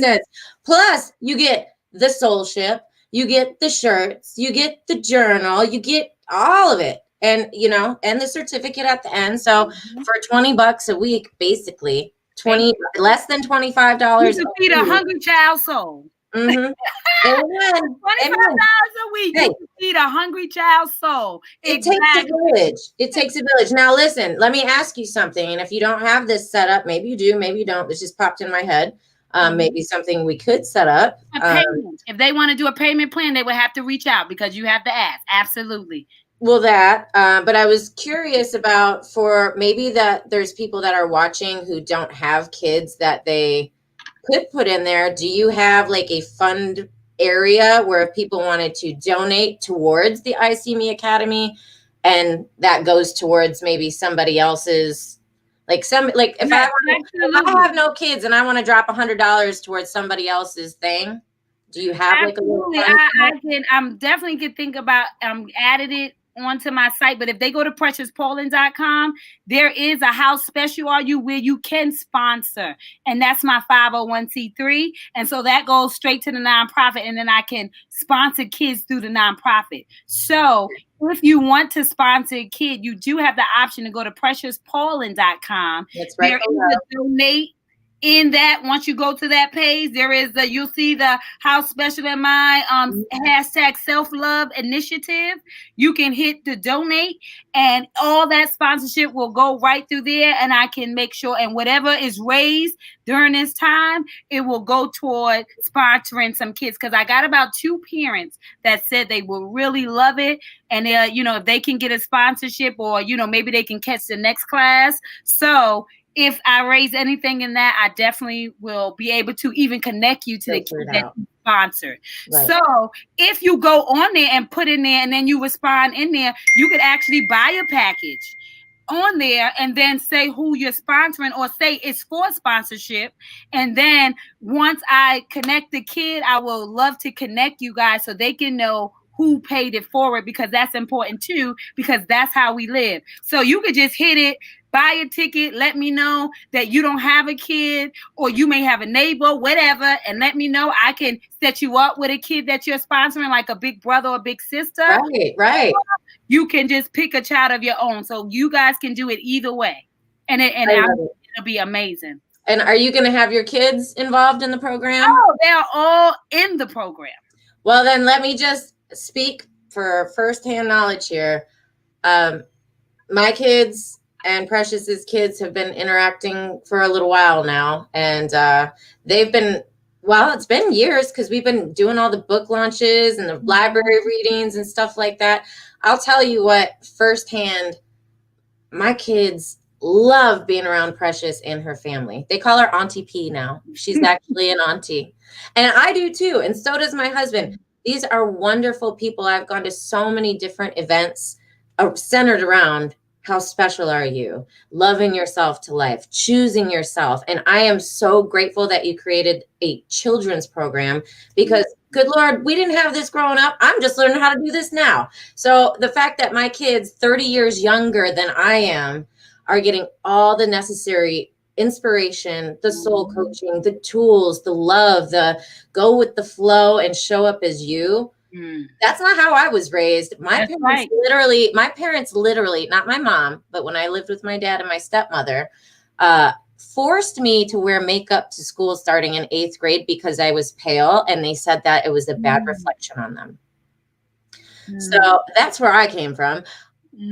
Right. Plus, you get the soulship, you get the shirts, you get the journal, you get all of it. And, and the certificate at the end. So for $20 a week, basically, less than $25. You can feed a hungry child soul. Mm-hmm. $25 a week. Hey, you can feed a hungry child's soul. It takes a village. It takes a village. Now, listen, let me ask you something. And if you don't have this set up, maybe you do, maybe you don't. This just popped in my head. Maybe something we could set up. If they want to do a payment plan, they would have to reach out, because you have to ask. Absolutely. Well, but I was curious about, for maybe that there's people that are watching who don't have kids that they could put in there. Do you have like a fund area where if people wanted to donate towards the I See Me Academy, and that goes towards maybe somebody else's, if I have no kids and I want to drop $100 towards somebody else's thing, do you have like a little fund? I'm definitely could think about added it onto my site, but if they go to preciouspaulin.com, there is a house special where you can sponsor, and that's my 501c3, and so that goes straight to the nonprofit, and then I can sponsor kids through the nonprofit. So if you want to sponsor a kid, you do have the option to go to preciouspaulin.com. That's right. There is a donate. In that, once you go to that page, there is you'll see the house special in my hashtag self-love initiative. You can hit the donate, and all that sponsorship will go right through there, and I can make sure, and whatever is raised during this time, it will go toward sponsoring some kids, because I got about 2 parents that said they will really love it, and if they can get a sponsorship, or maybe they can catch the next class. So if I raise anything in that, I definitely will be able to even connect you to the kid that you sponsored. Right. So if you go on there and put in there, and then you respond in there, you could actually buy a package on there and then say who you're sponsoring, or say it's for sponsorship. And then once I connect the kid, I will love to connect you guys so they can know who paid it forward, because that's important too, because that's how we live. So you could just hit it buy a ticket. Let me know that you don't have a kid, or you may have a neighbor, whatever, and let me know. I can set you up with a kid that you're sponsoring, like a big brother or big sister. Right. You can just pick a child of your own. So you guys can do it either way. And it'll be amazing. And are you going to have your kids involved in the program? Oh, they're all in the program. Well, then let me just speak for firsthand knowledge here. My kids and Precious's kids have been interacting for a little while now. And they've been, well, it's been years because we've been doing all the book launches and the library readings and stuff like that. I'll tell you what, firsthand, my kids love being around Precious and her family. They call her Auntie P now. She's actually an auntie. And I do too. And so does my husband. These are wonderful people. I've gone to so many different events centered around how special are you, loving yourself to life, choosing yourself. And I am so grateful that you created a children's program because, good Lord, we didn't have this growing up. I'm just learning how to do this now. So the fact that my kids, 30 years younger than I am, are getting all the necessary inspiration, the soul coaching, the tools, the love, the go with the flow and show up as you. That's not how I was raised. My parents literally, not my mom, but when I lived with my dad and my stepmother, forced me to wear makeup to school starting in 8th grade because I was pale. And they said that it was a bad reflection on them. So that's where I came from.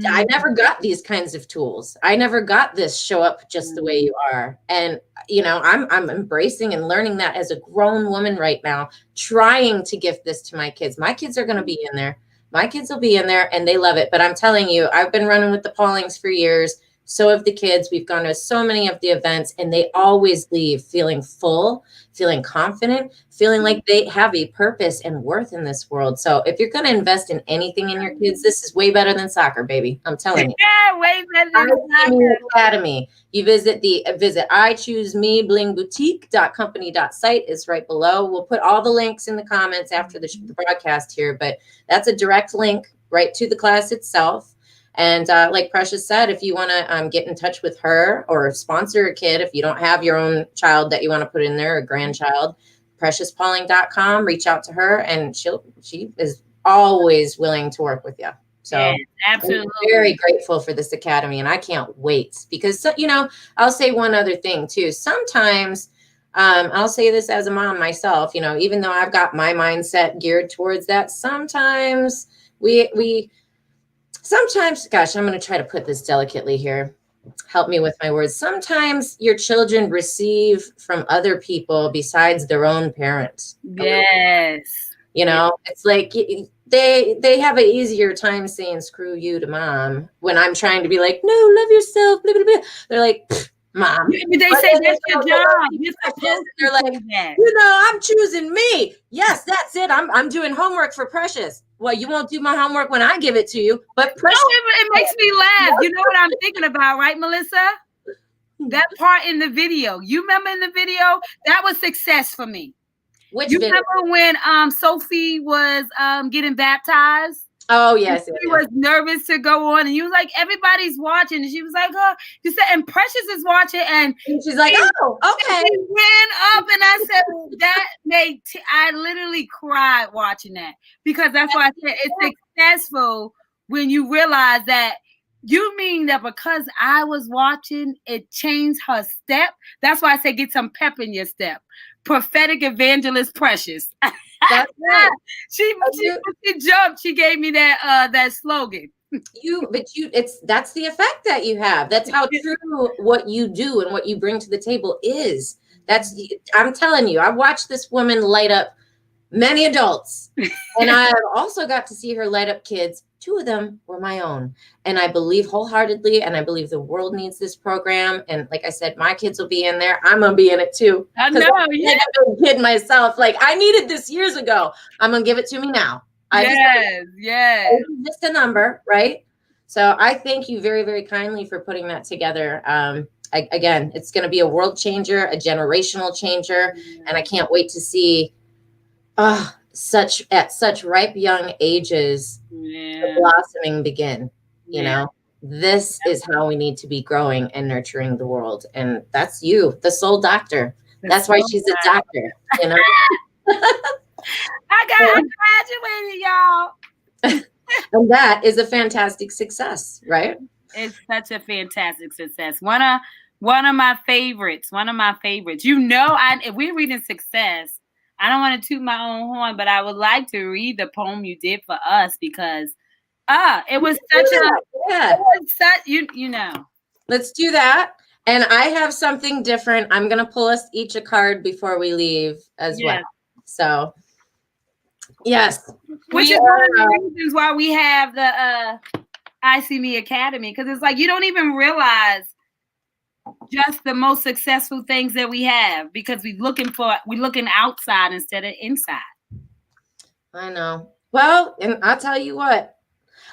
I never got these kinds of tools. I never got this show up just the way you are. And, you know, I'm embracing and learning that as a grown woman right now, trying to gift this to my kids. My kids are going to be in there. My kids will be in there and they love it. But I'm telling you, I've been running with the Paulings for years. So have the kids. We've gone to so many of the events and they always leave feeling full, feeling confident, feeling like they have a purpose and worth in this world. So if you're going to invest in anything in your kids, this is way better than soccer, baby. I'm telling you. Yeah, way better than soccer. Academy. You visit I Choose Me Bling Boutique.company.site is right below. We'll put all the links in the comments after the broadcast here, but that's a direct link right to the class itself. And like Precious said, if you want to get in touch with her or sponsor a kid, if you don't have your own child that you want to put in there, a grandchild, preciouspauling.com, reach out to her and she is always willing to work with you. So yes, absolutely. I'm very grateful for this academy and I can't wait because, you know, I'll say one other thing too. Sometimes I'll say this as a mom myself, you know, even though I've got my mindset geared towards that, sometimes sometimes, gosh, I'm going to try to put this delicately here. Help me with my words. Sometimes your children receive from other people besides their own parents. Yes. You know, it's like they have an easier time saying screw you to mom when I'm trying to be like, no, love yourself. Blah, blah, blah. They're like, mom. They say that's your job. They're like, you know, I'm choosing me. Yes, that's it. I'm doing homework for Precious. Well, you won't do my homework when I give it to you, but Precious. No, it makes me laugh. You know what I'm thinking about, right, Melissa? That part in the video. You remember in the video? That was success for me. You remember when Sophie was getting baptized? Oh, yes. She was nervous to go on, and you was like, everybody's watching. And she was like, oh, you said, and Precious is watching, and she's like, oh, okay. She ran up, and I said, that made, I literally cried watching that because that's why I said it's successful when you realize that you mean that because I was watching, it changed her step. That's why I say get some pep in your step. Prophetic evangelist Precious. That's right. She jumped. She gave me that slogan. That's the effect that you have. That's how true what you do and what you bring to the table is. I'm telling you, I've watched this woman light up many adults, and I've also got to see her light up kids. 2 of them were my own. And I believe wholeheartedly, and I believe the world needs this program. And like I said, my kids will be in there. I'm going to be in it too. I know. Yeah. I'm a kid myself. Like, I needed this years ago. I'm going to give it to me now. Yes. Just a number, right? So I thank you very, very kindly for putting that together. Again, it's going to be a world changer, a generational changer. And I can't wait to see at such ripe young ages the blossoming begin, you know. this is how we need to be growing and nurturing the world. And that's you, the soul doctor. That's why she's a doctor, you know? I graduated, y'all. And that is a fantastic success, right? It's such a fantastic success. One of my favorites. You know, if we're reading success, I don't want to toot my own horn, but I would like to read the poem you did for us because it was such you know. Let's do that. And I have something different. I'm going to pull us each a card before we leave as well. So, yes. Which is one of the reasons why we have the I See Me Academy, because it's like you don't even realize just the most successful things that we have because we're looking outside instead of inside. I know. Well, and I'll tell you what,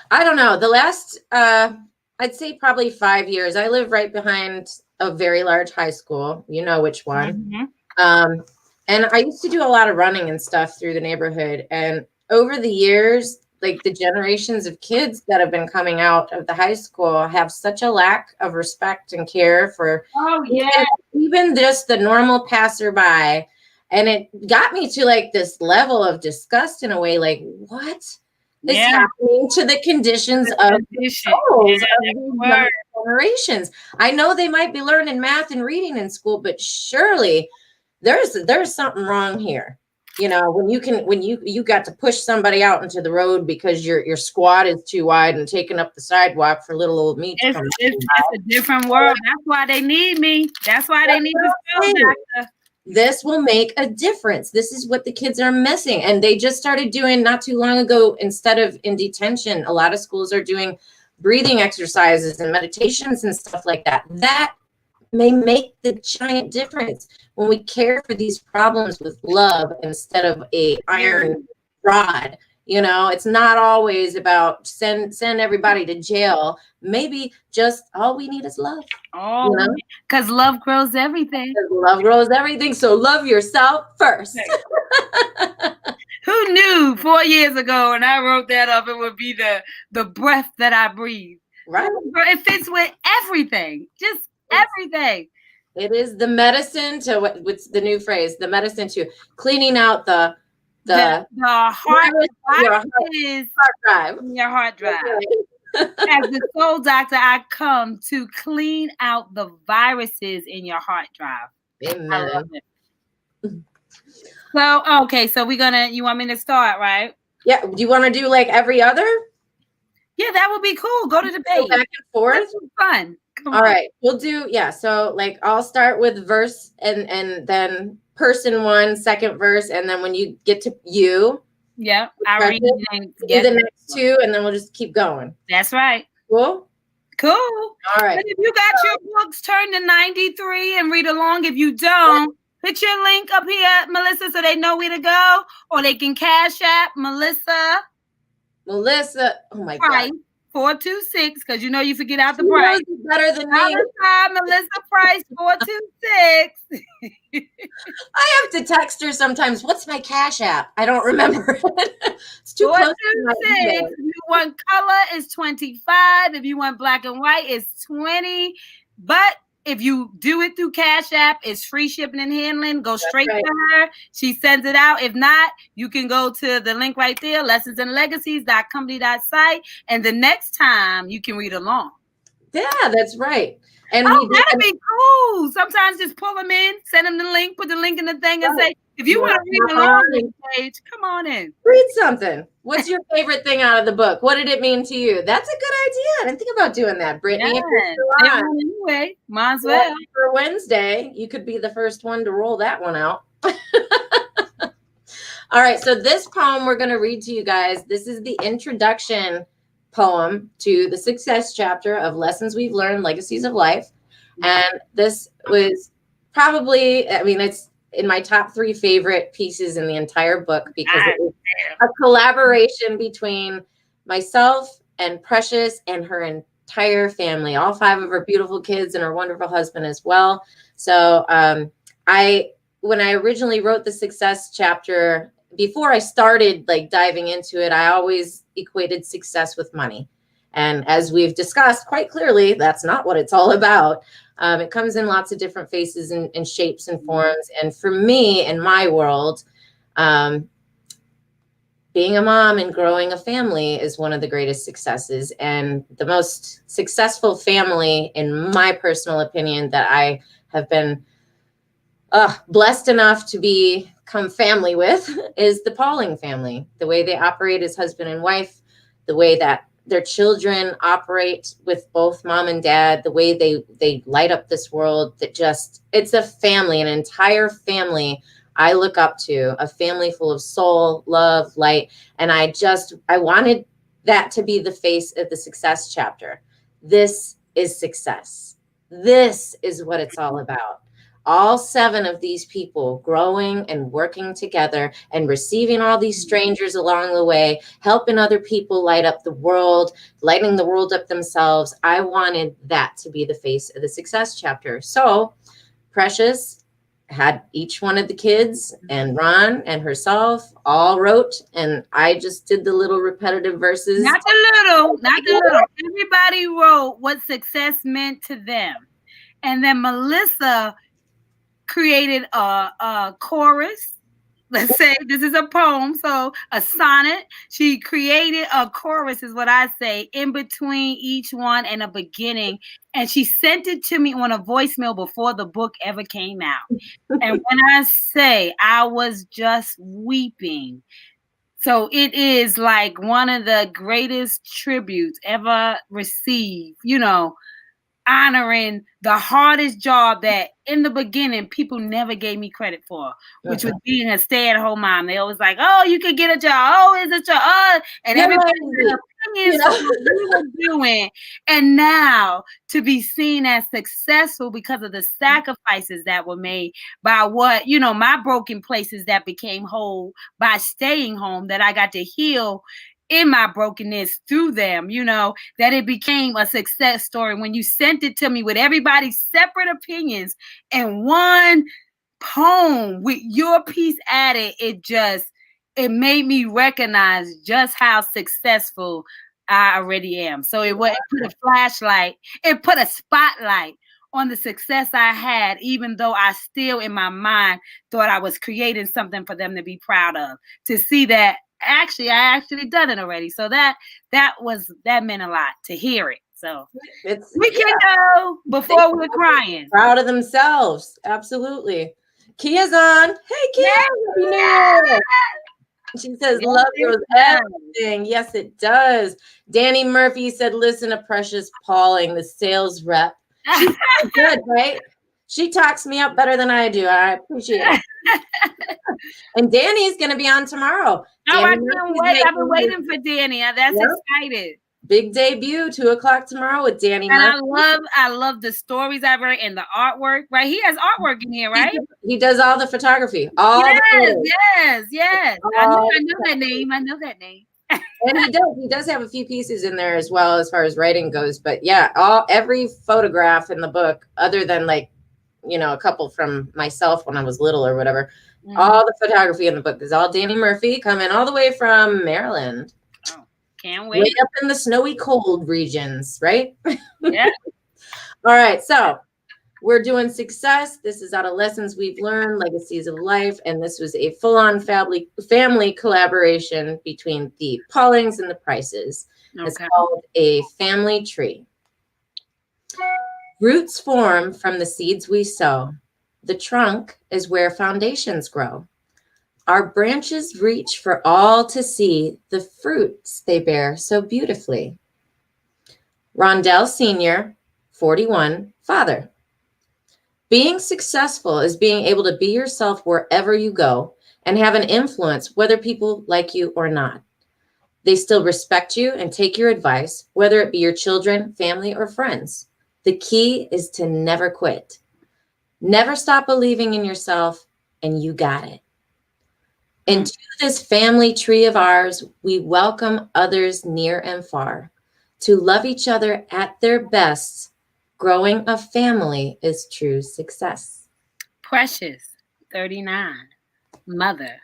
I don't know. The last, I'd say probably 5 years, I live right behind a very large high school. You know which one. Mm-hmm. And I used to do a lot of running and stuff through the neighborhood. And over the years, like the generations of kids that have been coming out of the high school have such a lack of respect and care for even just the normal passerby. And it got me to like this level of disgust in a way, like, what is happening to the conditions of the souls of these generations? I know they might be learning math and reading in school, but surely there's something wrong here. You know, when you got to push somebody out into the road because your squat is too wide and taking up the sidewalk for little old me. It's a different world. That's why they need me. That's why they need the doctor. This will make a difference. This is what the kids are missing. And they just started doing not too long ago, instead of in detention, a lot of schools are doing breathing exercises and meditations and stuff like that. That may make the giant difference when we care for these problems with love instead of a iron rod. You know, it's not always about send everybody to jail. Maybe just all we need is love. Oh, because love grows everything. Love grows everything. So love yourself first. Who knew 4 years ago when I wrote that up, it would be the breath that I breathe. Right. It fits with everything. Just everything. It is the medicine to what's the new phrase? The medicine to cleaning out the heart drive. Your heart drive. As the soul doctor, I come to clean out the viruses in your heart drive. Amen. I love it. So, okay, so you want me to start, right? Yeah. Do you want to do like every other? Yeah, that would be cool. Go to the page. Back and forth. That's fun. All right. We'll do, so like I'll start with verse and then person 1, second verse. And then when you get to you. Yeah. I read the next 2, and then we'll just keep going. That's right. Cool. All right. And if you got your books, turn to 93 and read along. If you don't, put your link up here, Melissa, so they know where to go. Or they can Cash App Melissa. Oh my God. 426, because you know you forget out the price. Better than me. Melissa Price 426. I have to text her sometimes. What's my Cash App? I don't remember. It's too close. 426. If you want color, it's 25. If you want black and white, it's 20. But if you do it through Cash App, it's free shipping and handling. Go straight to her. She sends it out. If not, you can go to the link right there, lessonsandlegacies.company.site. And the next time you can read along. Yeah, that's right. And that'd be cool. Sometimes just pull them in, send them the link, put the link in the thing and say, if you want to read along this page, come on in. Read something. What's your favorite thing out of the book? What did it mean to you? That's a good idea. I didn't think about doing that, Brittany. Anyway, might as well. For Wednesday, you could be the first one to roll that one out. All right. So this poem we're going to read to you guys. This is the introduction poem to the success chapter of Lessons We've Learned, Legacies of Life. And this was probably, it's in my top 3 favorite pieces in the entire book because it was a collaboration between myself and Precious and her entire family, all 5 of her beautiful kids and her wonderful husband as well. So when I originally wrote the success chapter, before I started like diving into it, I always equated success with money. And as we've discussed quite clearly, that's not what it's all about. It comes in lots of different faces and shapes and forms. And for me, in my world, being a mom and growing a family is one of the greatest successes, and the most successful family, in my personal opinion, that I have been blessed enough to become family with is the Pauling family. The way they operate as husband and wife, the way that their children operate with both mom and dad, the way they light up this world, that just, it's a family, an entire family I look up to, a family full of soul, love, light. And I wanted that to be the face of the success chapter. This is success. This is what it's all about. All 7 of these people growing and working together and receiving all these strangers along the way, helping other people light up the world, lighting the world up themselves. I wanted that to be the face of the success chapter. So Precious had each one of the kids, and Ron and herself all wrote, and I just did the little repetitive verses. Not the little. Everybody wrote what success meant to them. And then Melissa created a chorus. Let's say this is a poem, so a sonnet. She created a chorus, is what I say, in between each one and a beginning. And she sent it to me on a voicemail before the book ever came out. And when I say I was just weeping, so it is like one of the greatest tributes ever received, honoring the hardest job that in the beginning people never gave me credit for, which was being a stay-at-home mom. They always like, oh, you could get a job. Oh, is it your and everybody opinions of what we were doing. And now to be seen as successful because of the sacrifices that were made by my broken places that became whole by staying home, that I got to heal in my brokenness through them, that it became a success story. When you sent it to me with everybody's separate opinions and one poem with your piece added, it made me recognize just how successful I already am. So it put a flashlight, it put a spotlight on the success I had, even though I still in my mind thought I was creating something for them to be proud of. To see that I actually done it already. So that meant a lot to hear it. So we can go before we're crying. Proud of themselves. Absolutely. Kia's on. Hey, Kia. Happy New Year. She says, love goes everything. Yes, it does. Danny Murphy said, listen to Precious Pauling, the sales rep. She's good, right? She talks me up better than I do. I appreciate it. And Danny's going to be on tomorrow. Oh, I can't wait. I've been waiting for Danny. That's excited. Big debut, 2:00 tomorrow with Danny. And I love the stories I've read and the artwork. Right, he has artwork in here, right? He does all the photography. Yes. I know that name. And he does have a few pieces in there as well as far as writing goes. But yeah, every photograph in the book, other than a couple from myself when I was little or whatever, all the photography in the book is all Danny Murphy, coming all the way from Maryland. Oh, can't wait. Way up in the snowy cold regions, right? Yeah. All right, so we're doing success. This is out of lessons we've learned, legacies of life, and this was a full-on family collaboration between the Paulings and the Prices. Okay. It's called A Family Tree. Roots form from the seeds we sow. The trunk is where foundations grow. Our branches reach for all to see the fruits they bear so beautifully. Rondell Sr., 41, father. Being successful is being able to be yourself wherever you go and have an influence, whether people like you or not. They still respect you and take your advice, whether it be your children, family, or friends. The key is to never quit. Never stop believing in yourself, and you got it. Into this family tree of ours, we welcome others near and far to love each other at their best. Growing a family is true success. Precious, 39, mother.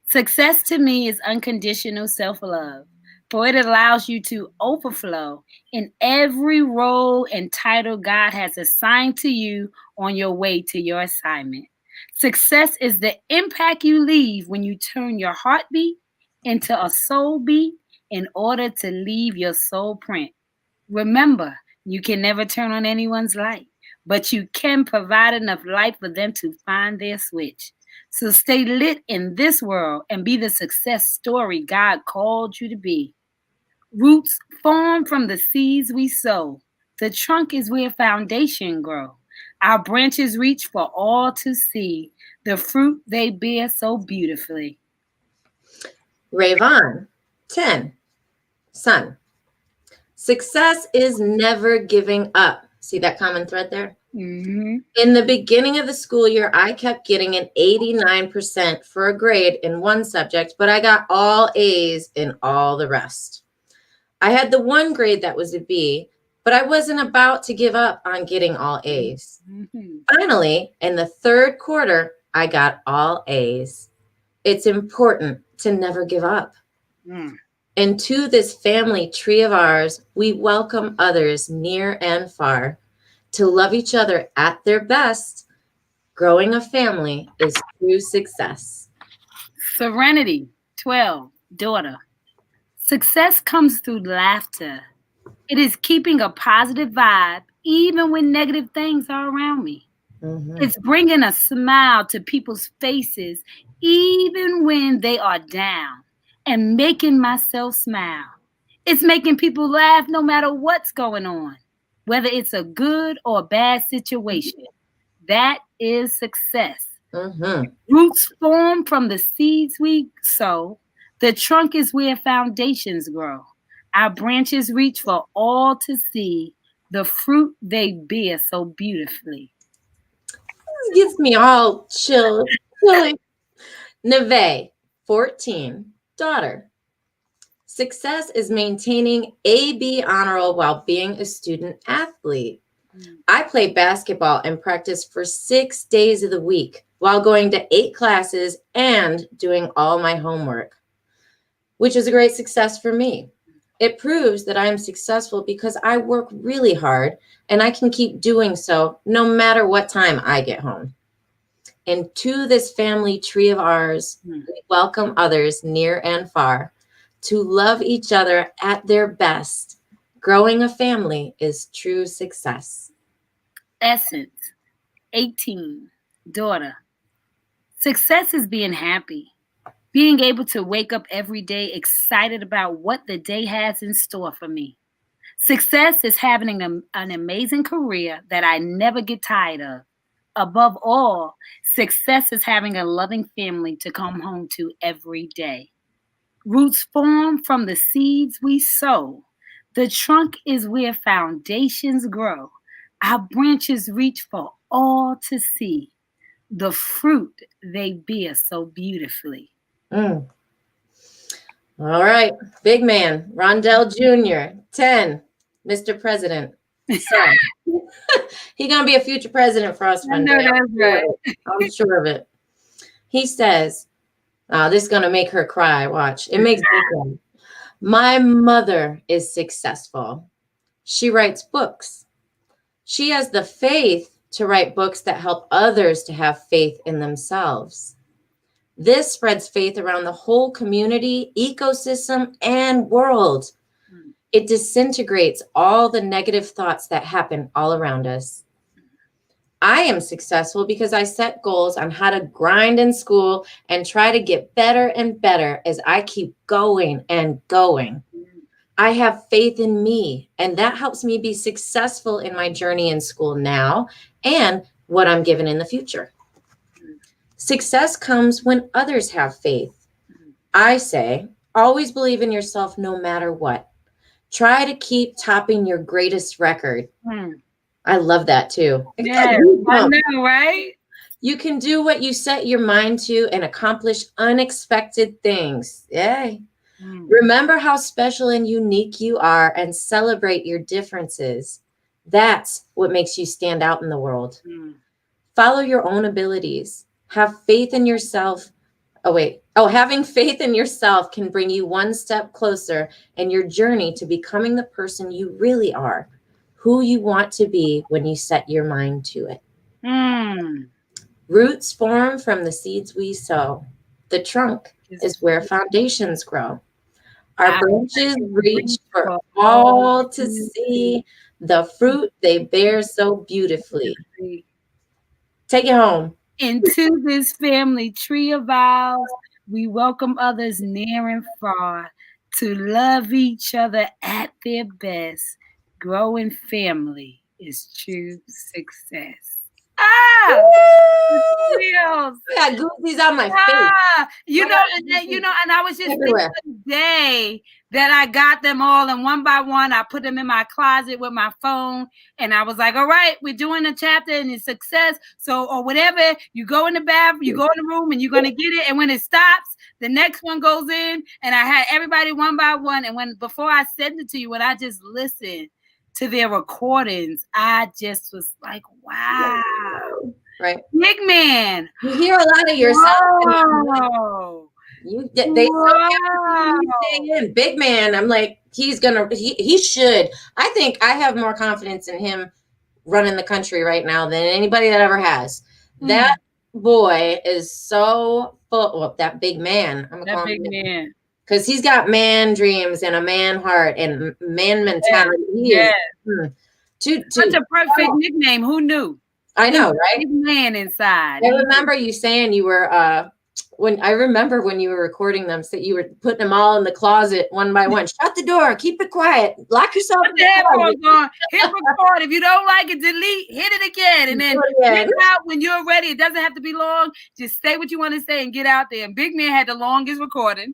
Success to me is unconditional self-love, for it allows you to overflow in every role and title God has assigned to you on your way to your assignment. Success is the impact you leave when you turn your heartbeat into a soul beat in order to leave your soul print. Remember, you can never turn on anyone's light, but you can provide enough light for them to find their switch. So stay lit in this world and be the success story God called you to be. Roots form from the seeds we sow. The trunk is where foundation grow. Our branches reach for all to see. The fruit they bear so beautifully. Rayvon, 10. Son, success is never giving up. See that common thread there? Mm-hmm. In the beginning of the school year, I kept getting an 89% for a grade in one subject, but I got all A's in all the rest. I had the one grade that was a B, but I wasn't about to give up on getting all A's. Mm-hmm. Finally, in the third quarter, I got all A's. It's important to never give up. Mm. And to this family tree of ours, we welcome others near and far to love each other at their best. Growing a family is true success. Serenity, 12, daughter. Success comes through laughter. It is keeping a positive vibe even when negative things are around me. Mhm. It's bringing a smile to people's faces even when they are down and making myself smile. It's making people laugh no matter what's going on, whether it's a good or bad situation. That is success. Mhm. Roots form from the seeds we sow. The trunk is where foundations grow. Our branches reach for all to see. The fruit they bear so beautifully. This gets me all chill. Chilly. Neve, 14, daughter. Success is maintaining a B honor roll while being a student athlete. I play basketball and practice for 6 days of the week while going to 8 classes and doing all my homework, which is a great success for me. It proves that I am successful because I work really hard and I can keep doing so no matter what time I get home. And to this family tree of ours, we welcome others near and far to love each other at their best. Growing a family is true success. Essence, 18, daughter. Success is being happy, being able to wake up every day excited about what the day has in store for me. Success is having an amazing career that I never get tired of. Above all, success is having a loving family to come home to every day. Roots form from the seeds we sow. The trunk is where foundations grow. Our branches reach for all to see. The fruit they bear so beautifully. Mm. All right, big man, Rondell Jr., 10, Mr. President. Son. He's going to be a future president for us one day. I'm sure of it. He says, this is going to make her cry. Watch. It makes me cry. My mother is successful. She writes books. She has the faith to write books that help others to have faith in themselves. This spreads faith around the whole community, ecosystem, and world. It disintegrates all the negative thoughts that happen all around us. I am successful because I set goals on how to grind in school and try to get better and better as I keep going and going. I have faith in me, and that helps me be successful in my journey in school now and what I'm given in the future. Success comes when others have faith. I say, always believe in yourself no matter what. Try to keep topping your greatest record. I love that too. Yeah, I know, right? You can do what you set your mind to and accomplish unexpected things. Yay. Remember how special and unique you are and celebrate your differences. That's what makes you stand out in the world. Follow your own abilities. Have faith in yourself Oh, wait. Oh, having faith in yourself can bring you one step closer in your journey to becoming the person you really are, who you want to be when you set your mind to it. Roots form from the seeds we sow. The trunk is where foundations grow. Our branches reach for all to see the fruit they bear so beautifully. Take it home. Into this family tree of ours, we welcome others near and far to love each other at their best. Growing family is true success. Ah! I got goosies on my face. And I was just thinking today that I got them all, and one by one, I put them in my closet with my phone, and I was like, all right, we're doing a chapter and it's success. So, or whatever, you go in the bathroom, you go in the room, and you're going to get it. And when it stops, the next one goes in, and I had everybody one by one. And before I sent it to you, when I just listened to their recordings, I just was like, wow. Right. Big man. You hear a lot of yourself. Wow. They stay in. Big man. I'm like, he should. I think I have more confidence in him running the country right now than anybody that ever has. That boy is so full. Well, that big man. I'm that big man. Because he's got man dreams and a man heart and man mentality. Yeah. Such a perfect nickname. Who knew? I know, right? Big man inside. I remember you saying you were when you were recording them, so you were putting them all in the closet one by one. Shut the door, keep it quiet, lock yourself in the closet. Hit record. If you don't like it, delete, hit it again, and then get out when you're ready. It doesn't have to be long. Just say what you want to say and get out there. And Big Man had the longest recording,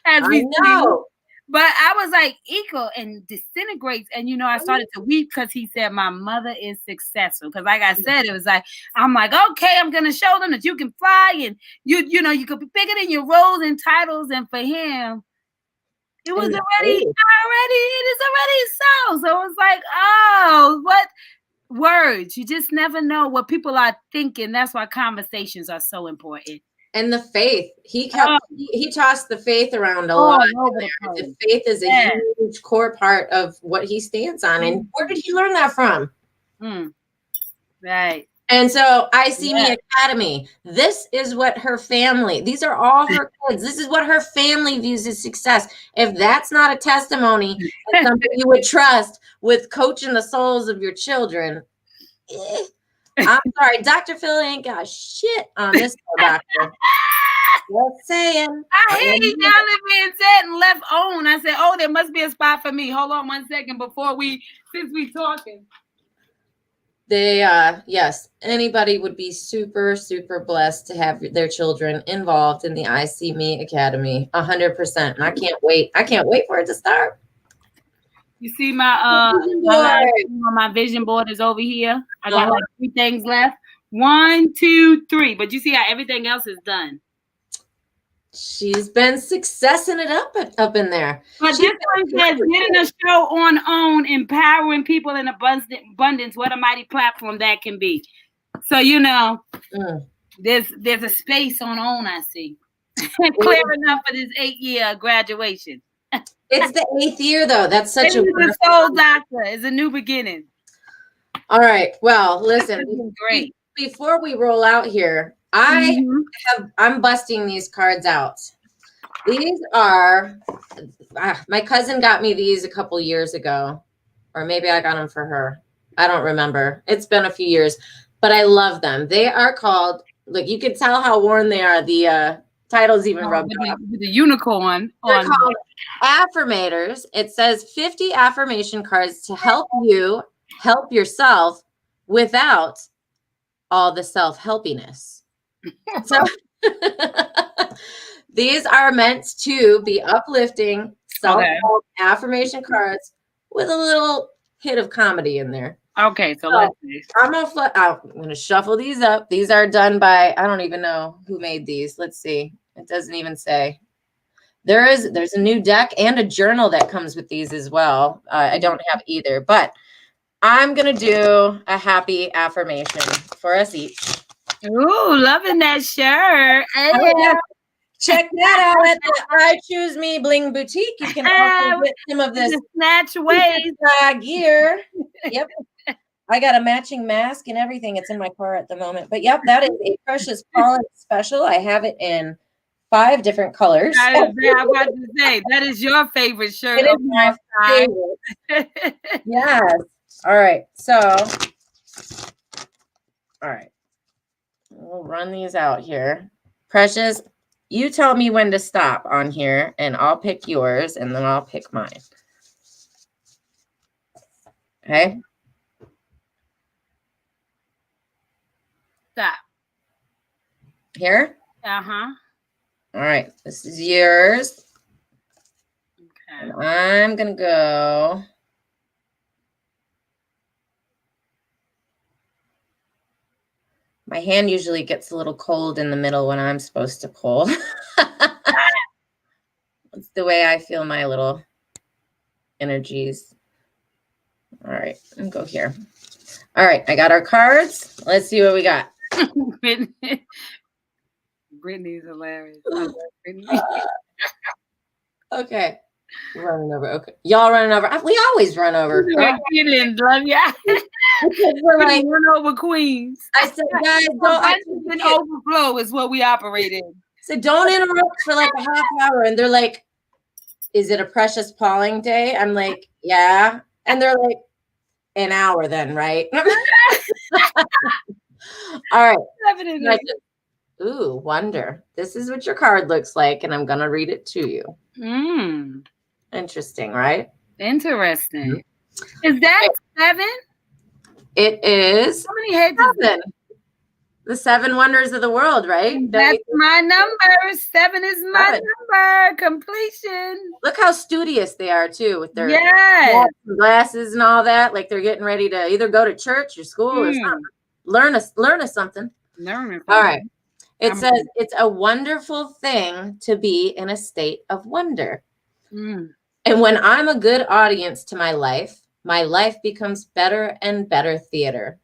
as we know. But I was like, equal and disintegrates. And, I started to weep because he said, my mother is successful. Because like I said, it was like, I'm like, okay, I'm going to show them that you can fly. And, you could be bigger than your roles and titles. And for him, it was it is already so. So it was like, oh, what words? You just never know what people are thinking. That's why conversations are so important. And the faith, he tossed the faith around a lot. The faith is a huge core part of what he stands on. And where did he learn that from? Right. And so I See Me Academy, this is what her family, these are all her kids. This is what her family views as success. If that's not a testimony and something you would trust with coaching the souls of your children, I'm sorry, Dr. Phil ain't got shit on this doctor. Just saying. I hear you yelling being said and left on. I said, oh, there must be a spot for me. Hold on 1 second since we talking. They, yes, anybody would be super, super blessed to have their children involved in the I See Me Academy, 100%. And I can't wait. I can't wait for it to start. You see my vision board is over here. I got like 3 things left. 1, 2, 3. But you see how everything else is done. She's been successing it up in there. But this one says, getting a show on OWN, empowering people in abundance. What a mighty platform that can be. So, there's a space on OWN, I see. Clear enough for this 8-year graduation. It's the 8th year, though. That's such a soul doctor. It's a new beginning. All right. Well, listen. Great. Before we roll out here, I'm busting these cards out. These are my cousin got me these a couple years ago, or maybe I got them for her. I don't remember. It's been a few years, but I love them. They are called. Look, you can tell how worn they are. The title's even rubbed off. The unicorn. They're called affirmators. It says 50 affirmation cards to help you help yourself without all the self-helpiness. So these are meant to be uplifting self-help affirmation cards with a little hit of comedy in there. Okay, so let's see. I'm gonna shuffle these up. These are done by, I don't even know who made these. Let's see. It doesn't even say. There's a new deck and a journal that comes with these as well. I don't have either, but I'm gonna do a happy affirmation for us each. Ooh, loving that shirt. Yeah. Check that out at the I Choose Me Bling Boutique. You can also get some of this snatch ways gear. Yep. I got a matching mask and everything. It's in my car at the moment. But yep, that is a Precious Pollen special. I have it in 5 different colors. I was about to say, that is your favorite shirt. It is my favorite. Yes. All right. So, all right. We'll run these out here. Precious, you tell me when to stop on here, and I'll pick yours, and then I'll pick mine. Okay? Stop. Here? Uh-huh. All right. This is yours. Okay. And I'm going to go... My hand usually gets a little cold in the middle when I'm supposed to pull. That's the way I feel my little energies. All right, and go here. All right, I got our cards. Let's see what we got. Brittany's hilarious. Okay. Running over. Okay. Y'all running over. We always run over. Kidding, love ya. We're like run over queens. I said, guys, don't overflow is what we operate in. So don't interrupt for like a half hour. And they're like, is it a Precious Polling day? I'm like, yeah. And they're like, an hour then, right? All right. Ooh, wonder. This is what your card looks like, and I'm gonna read it to you. Interesting, right? Interesting. Is that 7? It is. How many heads? 7. The 7 wonders of the world, right? That's my number. 7 is my number. Completion. Look how studious they are too, with their glasses and all that. Like they're getting ready to either go to church or school or something. Learn us something. All right. It says it's a wonderful thing to be in a state of wonder. And when I'm a good audience to my life becomes better and better theater.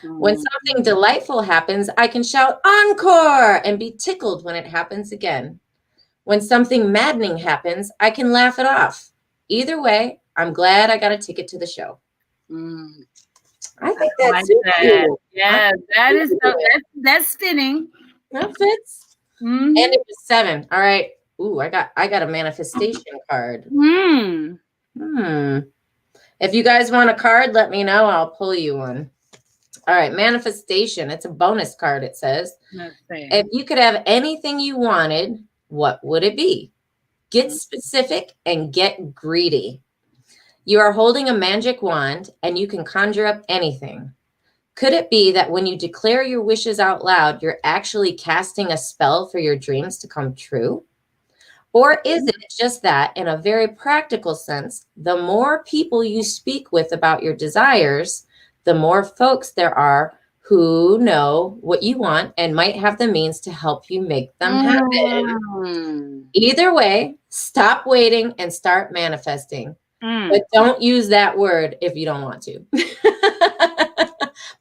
When something delightful happens, I can shout encore and be tickled when it happens again. When something maddening happens, I can laugh it off. Either way, I'm glad I got a ticket to the show. I think that's cool. Yeah, that's fitting. That fits. And it was 7. All right. Ooh, I got a manifestation card. If you guys want a card, let me know. I'll pull you one. All right, manifestation. It's a bonus card, it says. If you could have anything you wanted, what would it be? Get specific and get greedy. You are holding a magic wand and you can conjure up anything. Could it be that when you declare your wishes out loud, you're actually casting a spell for your dreams to come true? Or is it just that, in a very practical sense, the more people you speak with about your desires, the more folks there are who know what you want and might have the means to help you make them happen? Either way, stop waiting and start manifesting. But don't use that word if you don't want to.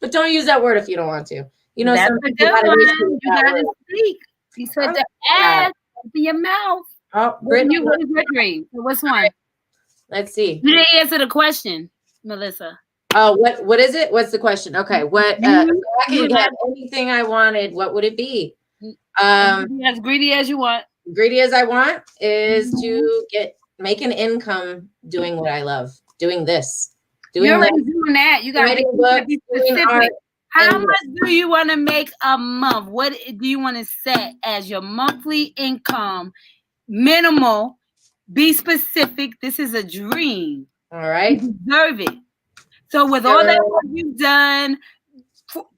But don't use that word if you don't want to. You know, that's a good one. You gotta speak. You said the ass in your mouth. Oh, Brittany, what is your dream? What's one? Let's see. You didn't answer the question, Melissa. Oh, what is it? What's the question? Okay, what if I could get anything I wanted, what would it be? As greedy as you want. Greedy as I want is to make an income doing what I love, doing this. You're already doing that. You got to be specific. How much do you want to make a month? What do you want to set as your monthly income? Minimal. Be specific. This is a dream. All right. You deserve it. So with all that work you've done,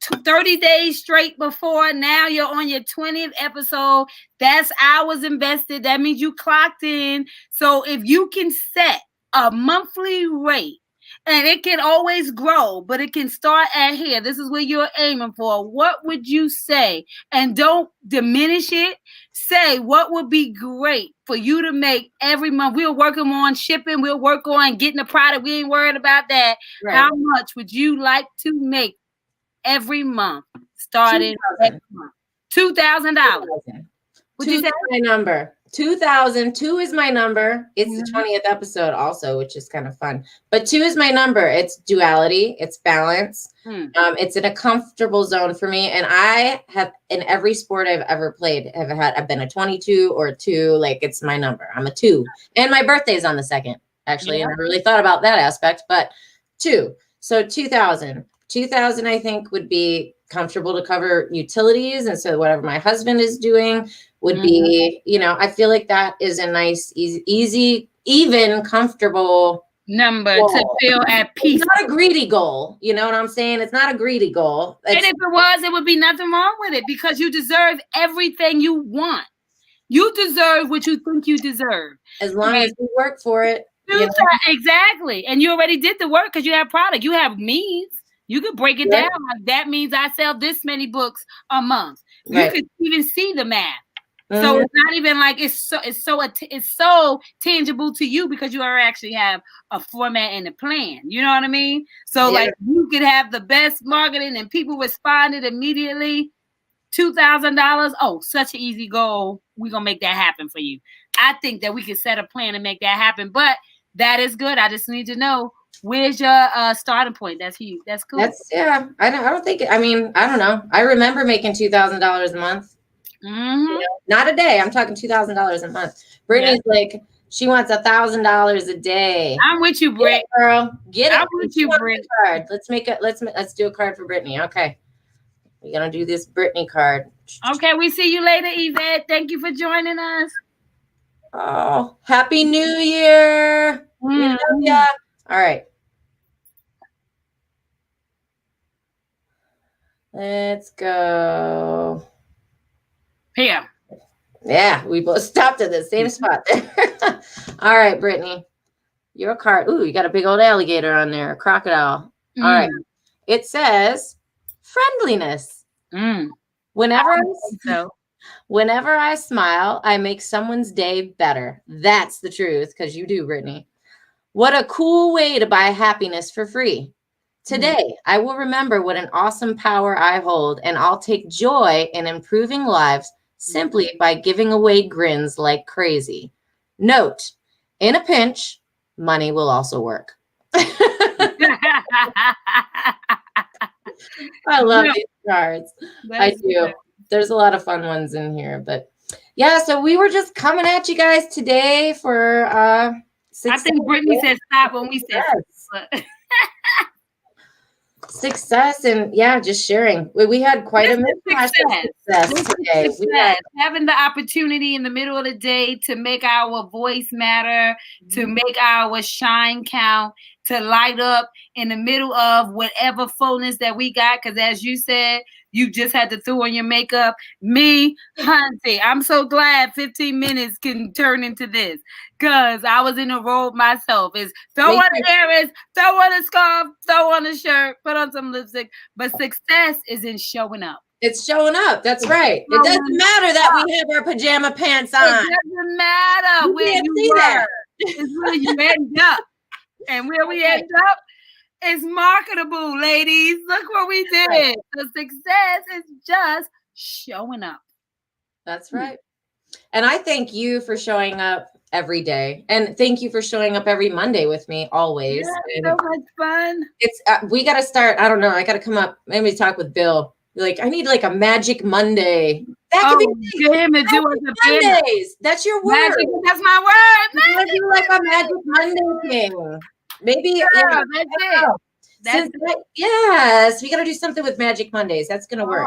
30 days straight before, now you're on your 20th episode. That's hours invested. That means you clocked in. So if you can set a monthly rate, and it can always grow, but it can start at here. This is what you're aiming for. What would you say? And don't diminish it. Say what would be great for you to make every month. We're working on shipping. We'll work on getting the product. We ain't worried about that. Right. How much would you like to make every month? Starting next month. $2,000. Two is my number. 2000. 2 is my number. It's the Mm-hmm. 20th episode also, which is kind of fun. But 2 is my number. It's duality. It's balance. It's in a comfortable zone for me. And I have, in every sport I've ever played, I've been a 22 or a 2. Like, it's my number. I'm a 2. And my birthday's on the 2nd, actually. Yeah. I never really thought about that aspect, but 2. So 2000. 2000, I think, would be comfortable to cover utilities. And so whatever my husband is doing would be, you know, I feel like that is a nice, easy, even comfortable number goal. To feel at peace. It's not a greedy goal. You know what I'm saying? It's not a greedy goal. And if it was, it would be nothing wrong with it, because you deserve everything you want. You deserve what you think you deserve. As long as you work for it. You know? Exactly. And you already did the work because you have product. You have means. You could break it down. Like, that means I sell this many books a month. You could even see the math. So it's not even like it's so tangible to you because you already actually have a format and a plan. You know what I mean? So like you could have the best marketing and people responded immediately. $2,000. Oh, such an easy goal. We're gonna make that happen for you. I think that we could set a plan and make that happen. But that is good. I just need to know, where's your starting point. That's huge. That's cool. I don't think. I mean, I don't know. I remember making $2,000 a month. You know, not a day. I'm talking $2,000 a month. Brittany's like, she wants $1,000 a day. I'm with you, Britt. Girl, get it. I'm with you, Britt. Card. Let's make it. Let's do a card for Brittany. Okay, we're gonna do this Brittany card. Okay, we see you later, Yvette. Thank you for joining us. Oh, Happy New Year! We love ya. All right. Let's go. Here. Yeah, we both stopped at the same spot there. All right, Brittany. Your card. Ooh, you got a big old alligator on there, a crocodile. All right. It says friendliness. Whenever I smile, I make someone's day better. That's the truth, because you do, Brittany. What a cool way to buy happiness for free. Today, I will remember what an awesome power I hold, and I'll take joy in improving lives simply by giving away grins like crazy. Note, in a pinch, money will also work. I love these cards. I do. There's a lot of fun ones in here, but yeah, so we were just coming at you guys today for I think Brittany said stop when we said success, and just sharing. We had quite a success today. Having the opportunity in the middle of the day to make our voice matter, to make our shine count, to light up in the middle of whatever fullness that we got. Because as you said, you just had to throw on your makeup. Me, hunty, I'm so glad 15 minutes can turn into this, because I was in a robe myself. Is throw on the earrings, throw on a scarf, throw on a shirt, put on some lipstick. But success is in showing up. It's showing up. That's right. It doesn't matter that we have our pajama pants on. It doesn't matter where you were. It's where you end up. And where we end up is marketable, ladies. Look what we did. Right. The success is just showing up. That's right. And I thank you for showing up every day. And thank you for showing up every Monday with me always. Yeah, so much fun. It's we got to start. I don't know. I got to come up. Maybe talk with Bill. Like, I need like a Magic Monday. That could be get him to do us a Mondays. That's your word. Magic, that's my word. You gotta do like a Magic Monday thing. Maybe that's it. Yes, we got to do something with Magic Mondays. That's going to work.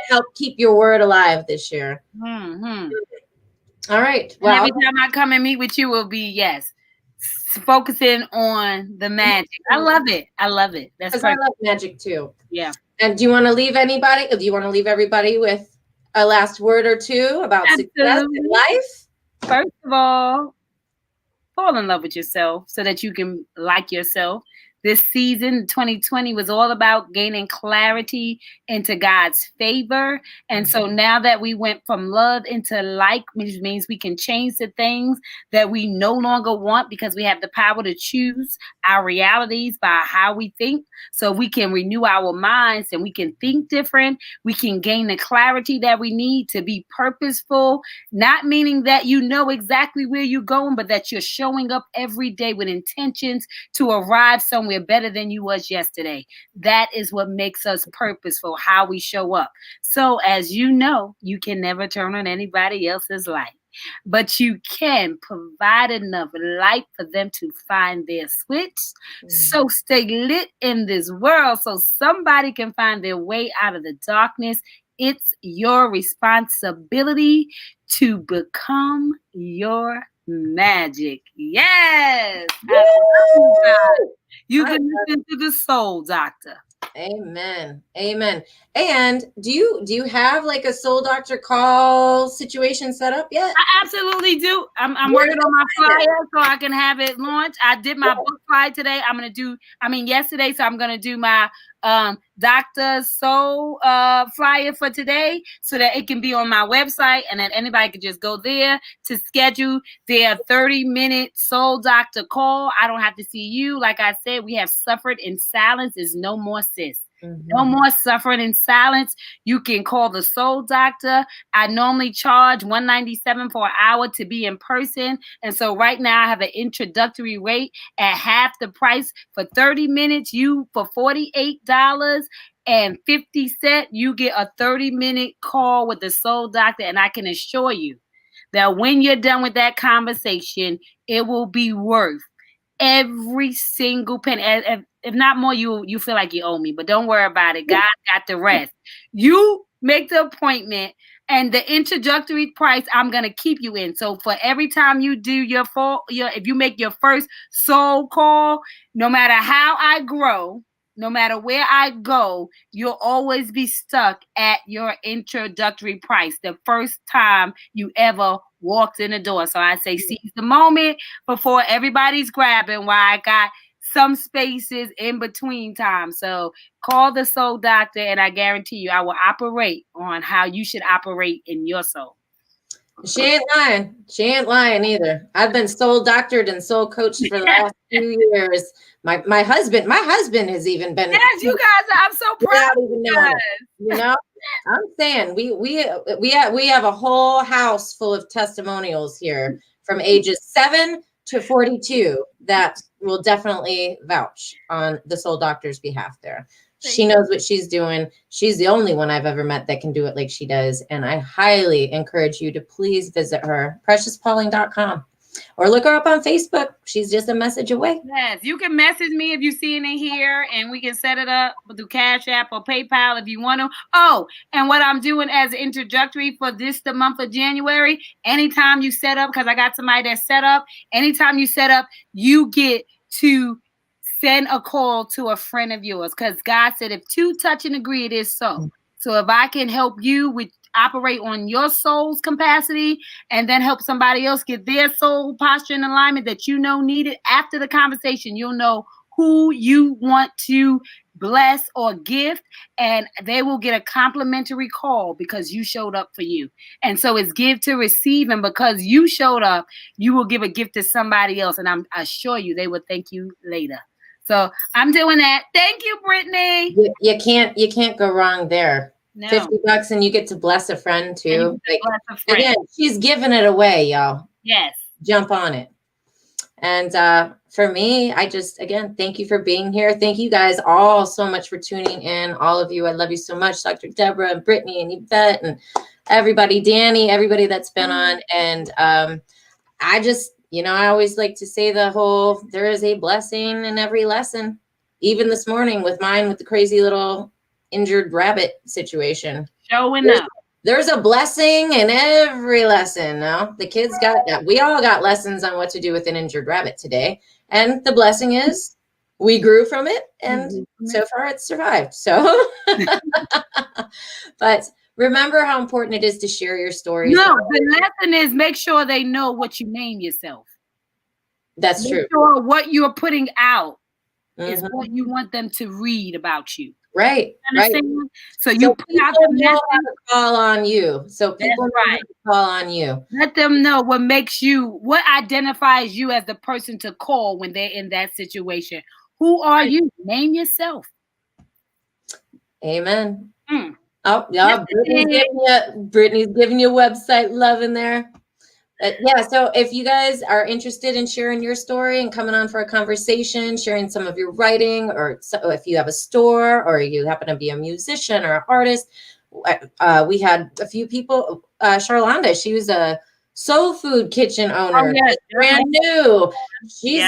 Help keep your word alive this year. All right. Well, every time I come and meet with you will be, focusing on the magic. I love it. I love it. That's I love magic too. Yeah. And do you want to leave anybody? Do you want to leave everybody with a last word or two about success in life? First of all, fall in love with yourself so that you can like yourself. This season, 2020, was all about gaining clarity into God's favor. And so now that we went from love into like, which means we can change the things that we no longer want because we have the power to choose our realities by how we think. So we can renew our minds and we can think different. We can gain the clarity that we need to be purposeful, not meaning that you know exactly where you're going, but that you're showing up every day with intentions to arrive somewhere better than you was yesterday. That is what makes us purposeful, how we show up. So as you know, you can never turn on anybody else's light, but you can provide enough light for them to find their switch. So stay lit in this world so somebody can find their way out of the darkness. It's your responsibility to become your magic. Yes. You can listen to the Soul Doctor. Amen. Amen. And do you have like a Soul Doctor call situation set up yet? I absolutely do. I'm working on my flyer so I can have it launched. I did my book flyer today. Yesterday, so I'm gonna do my Dr. Soul flyer for today so that it can be on my website and then anybody can just go there to schedule their 30-minute Soul Doctor call. I don't have to see you. Like I said, we have suffered in silence. Is no more, sis. No more suffering in silence. You can call the Soul Doctor. I normally charge $197 for an hour to be in person. And so right now I have an introductory rate at half the price. For 30 minutes, for $48.50, you get a 30-minute call with the Soul Doctor. And I can assure you that when you're done with that conversation, it will be worth every single penny. If not more, you feel like you owe me, but don't worry about it. God got the rest. You make the appointment, and the introductory price I'm gonna keep you in. So for every time you do if you make your first soul call, no matter how I grow, no matter where I go, you'll always be stuck at your introductory price the first time you ever walked in the door. So I say seize the moment before everybody's grabbing while I got some spaces in between time. So call the Soul Doctor and I guarantee you I will operate on how you should operate in your soul. She ain't lying. She ain't lying either. I've been soul doctored and soul coached for the last few years. My husband has even been. Yes, you guys. I'm so proud of you guys. You know, I'm saying we have a whole house full of testimonials here from ages 7 to 42 that will definitely vouch on the Soul Doctor's behalf there. She knows what she's doing. She's the only one I've ever met that can do it like she does. And I highly encourage you to please visit her, preciouspauling.com, or look her up on Facebook. She's just a message away. Yes, you can message me if you're seeing it here, and we can set it up through Cash App or PayPal if you want to. Oh, and what I'm doing as an introductory for the month of January, anytime you set up, because I got somebody that's set up, anytime you set up, you get to send a call to a friend of yours, because God said if two touch and agree, it is so. So if I can help you with operate on your soul's capacity and then help somebody else get their soul posture and alignment that you know needed, after the conversation, you'll know who you want to bless or gift, and they will get a complimentary call because you showed up for you. And so it's give to receive, and because you showed up, you will give a gift to somebody else, and I assure you they will thank you later. So I'm doing that. Thank you, Brittany. You can't go wrong there. No. $50 and you get to bless a friend too. Again, she's giving it away, y'all. Yes. Jump on it. And for me, I just, again, thank you for being here. Thank you guys all so much for tuning in. All of you. I love you so much. Dr. Deborah and Brittany and Yvette and everybody, Danny, everybody that's been on. And I just, I always like to say there is a blessing in every lesson. Even this morning with the crazy little injured rabbit situation. Showing up. There's a blessing in every lesson. No, the kids we all got lessons on what to do with an injured rabbit today. And the blessing is we grew from it. And so far it's survived. So, but remember how important it is to share your stories. No, the lesson is make sure they know what you name yourself. That's true. Make sure what you're putting out is what you want them to read about you. Right. You understand? So you put out people the know how message. to call on you. So people That's know how right. to call on you. Let them know what makes you, what identifies you as the person to call when they're in that situation. Who are you? Name yourself. Amen. Oh, Yes, yeah. Brittany's giving you a website love in there. Yeah, so if you guys are interested in sharing your story and coming on for a conversation, sharing some of your writing, or so if you have a store or you happen to be a musician or an artist, we had a few people. Charlonda, she was a soul food kitchen owner, yes. brand new. She's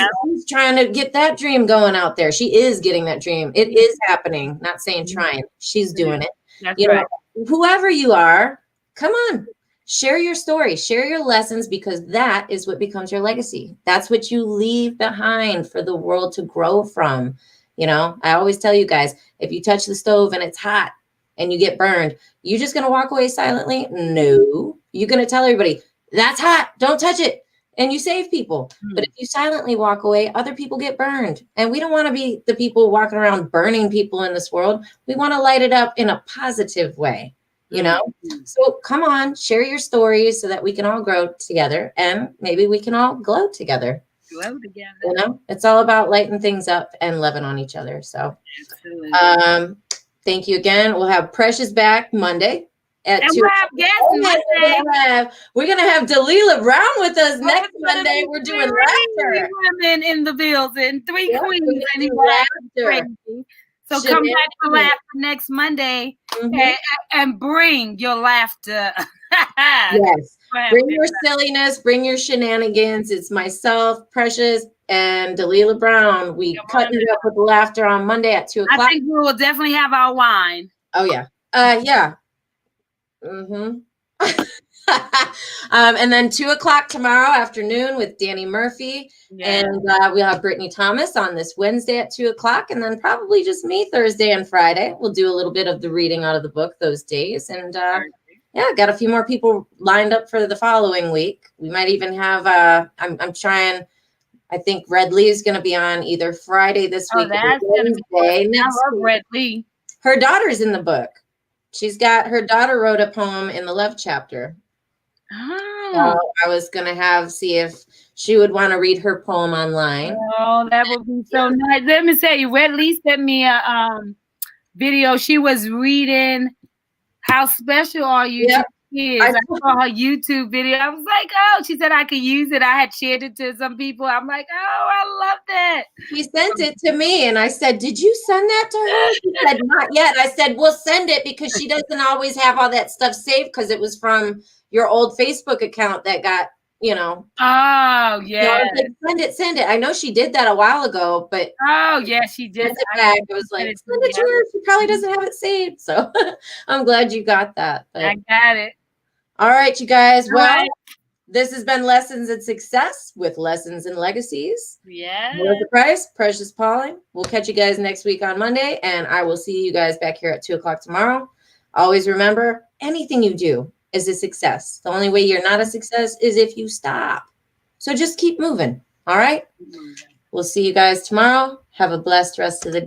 trying to get that dream going out there. She is getting that dream. It is happening. Not saying trying. She's doing it. That's right. Whoever you are, come on. Share your story, share your lessons, because that is what becomes your legacy. That's what you leave behind for the world to grow from. I always tell you guys, if you touch the stove and it's hot and you get burned, you just going to walk away silently? No, you're going to tell everybody, that's hot, don't touch it. And you save people. But if you silently walk away, other people get burned. And we don't want to be the people walking around burning people in this world. We want to light it up in a positive way. So come on, share your stories so that we can all grow together, and maybe we can all glow together. It's all about lighting things up and loving on each other. So thank you again. We'll have Precious back Monday at 2. We're gonna have Delilah Brown with us next Monday. We're doing laughter. Women in the building, 3 queens and laughter. So come back for laughter next Monday, and bring your laughter. Yes. Bring your silliness, bring your shenanigans. It's myself, Precious, and Delilah Brown. We cut it up with laughter on Monday at 2 o'clock. I think we will definitely have our wine. Oh, yeah. Yeah. And then 2 o'clock tomorrow afternoon with Danny Murphy. And we'll have Brittany Thomas on this Wednesday at 2 o'clock. And then probably just me Thursday and Friday. We'll do a little bit of the reading out of the book those days. And got a few more people lined up for the following week. We might even have, I'm trying, I think Red Lee is going to be on either Friday this week or Wednesday next week. Red Lee. Her daughter's in the book. Her daughter wrote a poem in the love chapter. So I was going to see if she would want to read her poem online. Oh, that would be so nice. Let me tell you, Red Lee sent me a video. She was reading How Special Are You to Kids. I saw her YouTube video. I was like, oh, she said I could use it. I had shared it to some people. I'm like, oh, I love that. She sent it to me, and I said, did you send that to her? She said, not yet. I said, we'll send it, because she doesn't always have all that stuff saved, because it was from your old Facebook account that got, Oh, yeah. Send it. I know she did that a while ago, but oh, yeah, she did. I was like, send it to her. She probably doesn't have it saved. So I'm glad you got that. But I got it. All right, you guys. Well, this has been Lessons in Success with Lessons in Legacies. Yeah. Melissa Price, Precious Pauling. We'll catch you guys next week on Monday, and I will see you guys back here at 2 o'clock tomorrow. Always remember, anything you do is a success. The only way you're not a success is if you stop. So just keep moving. All right. We'll see you guys tomorrow. Have a blessed rest of the day.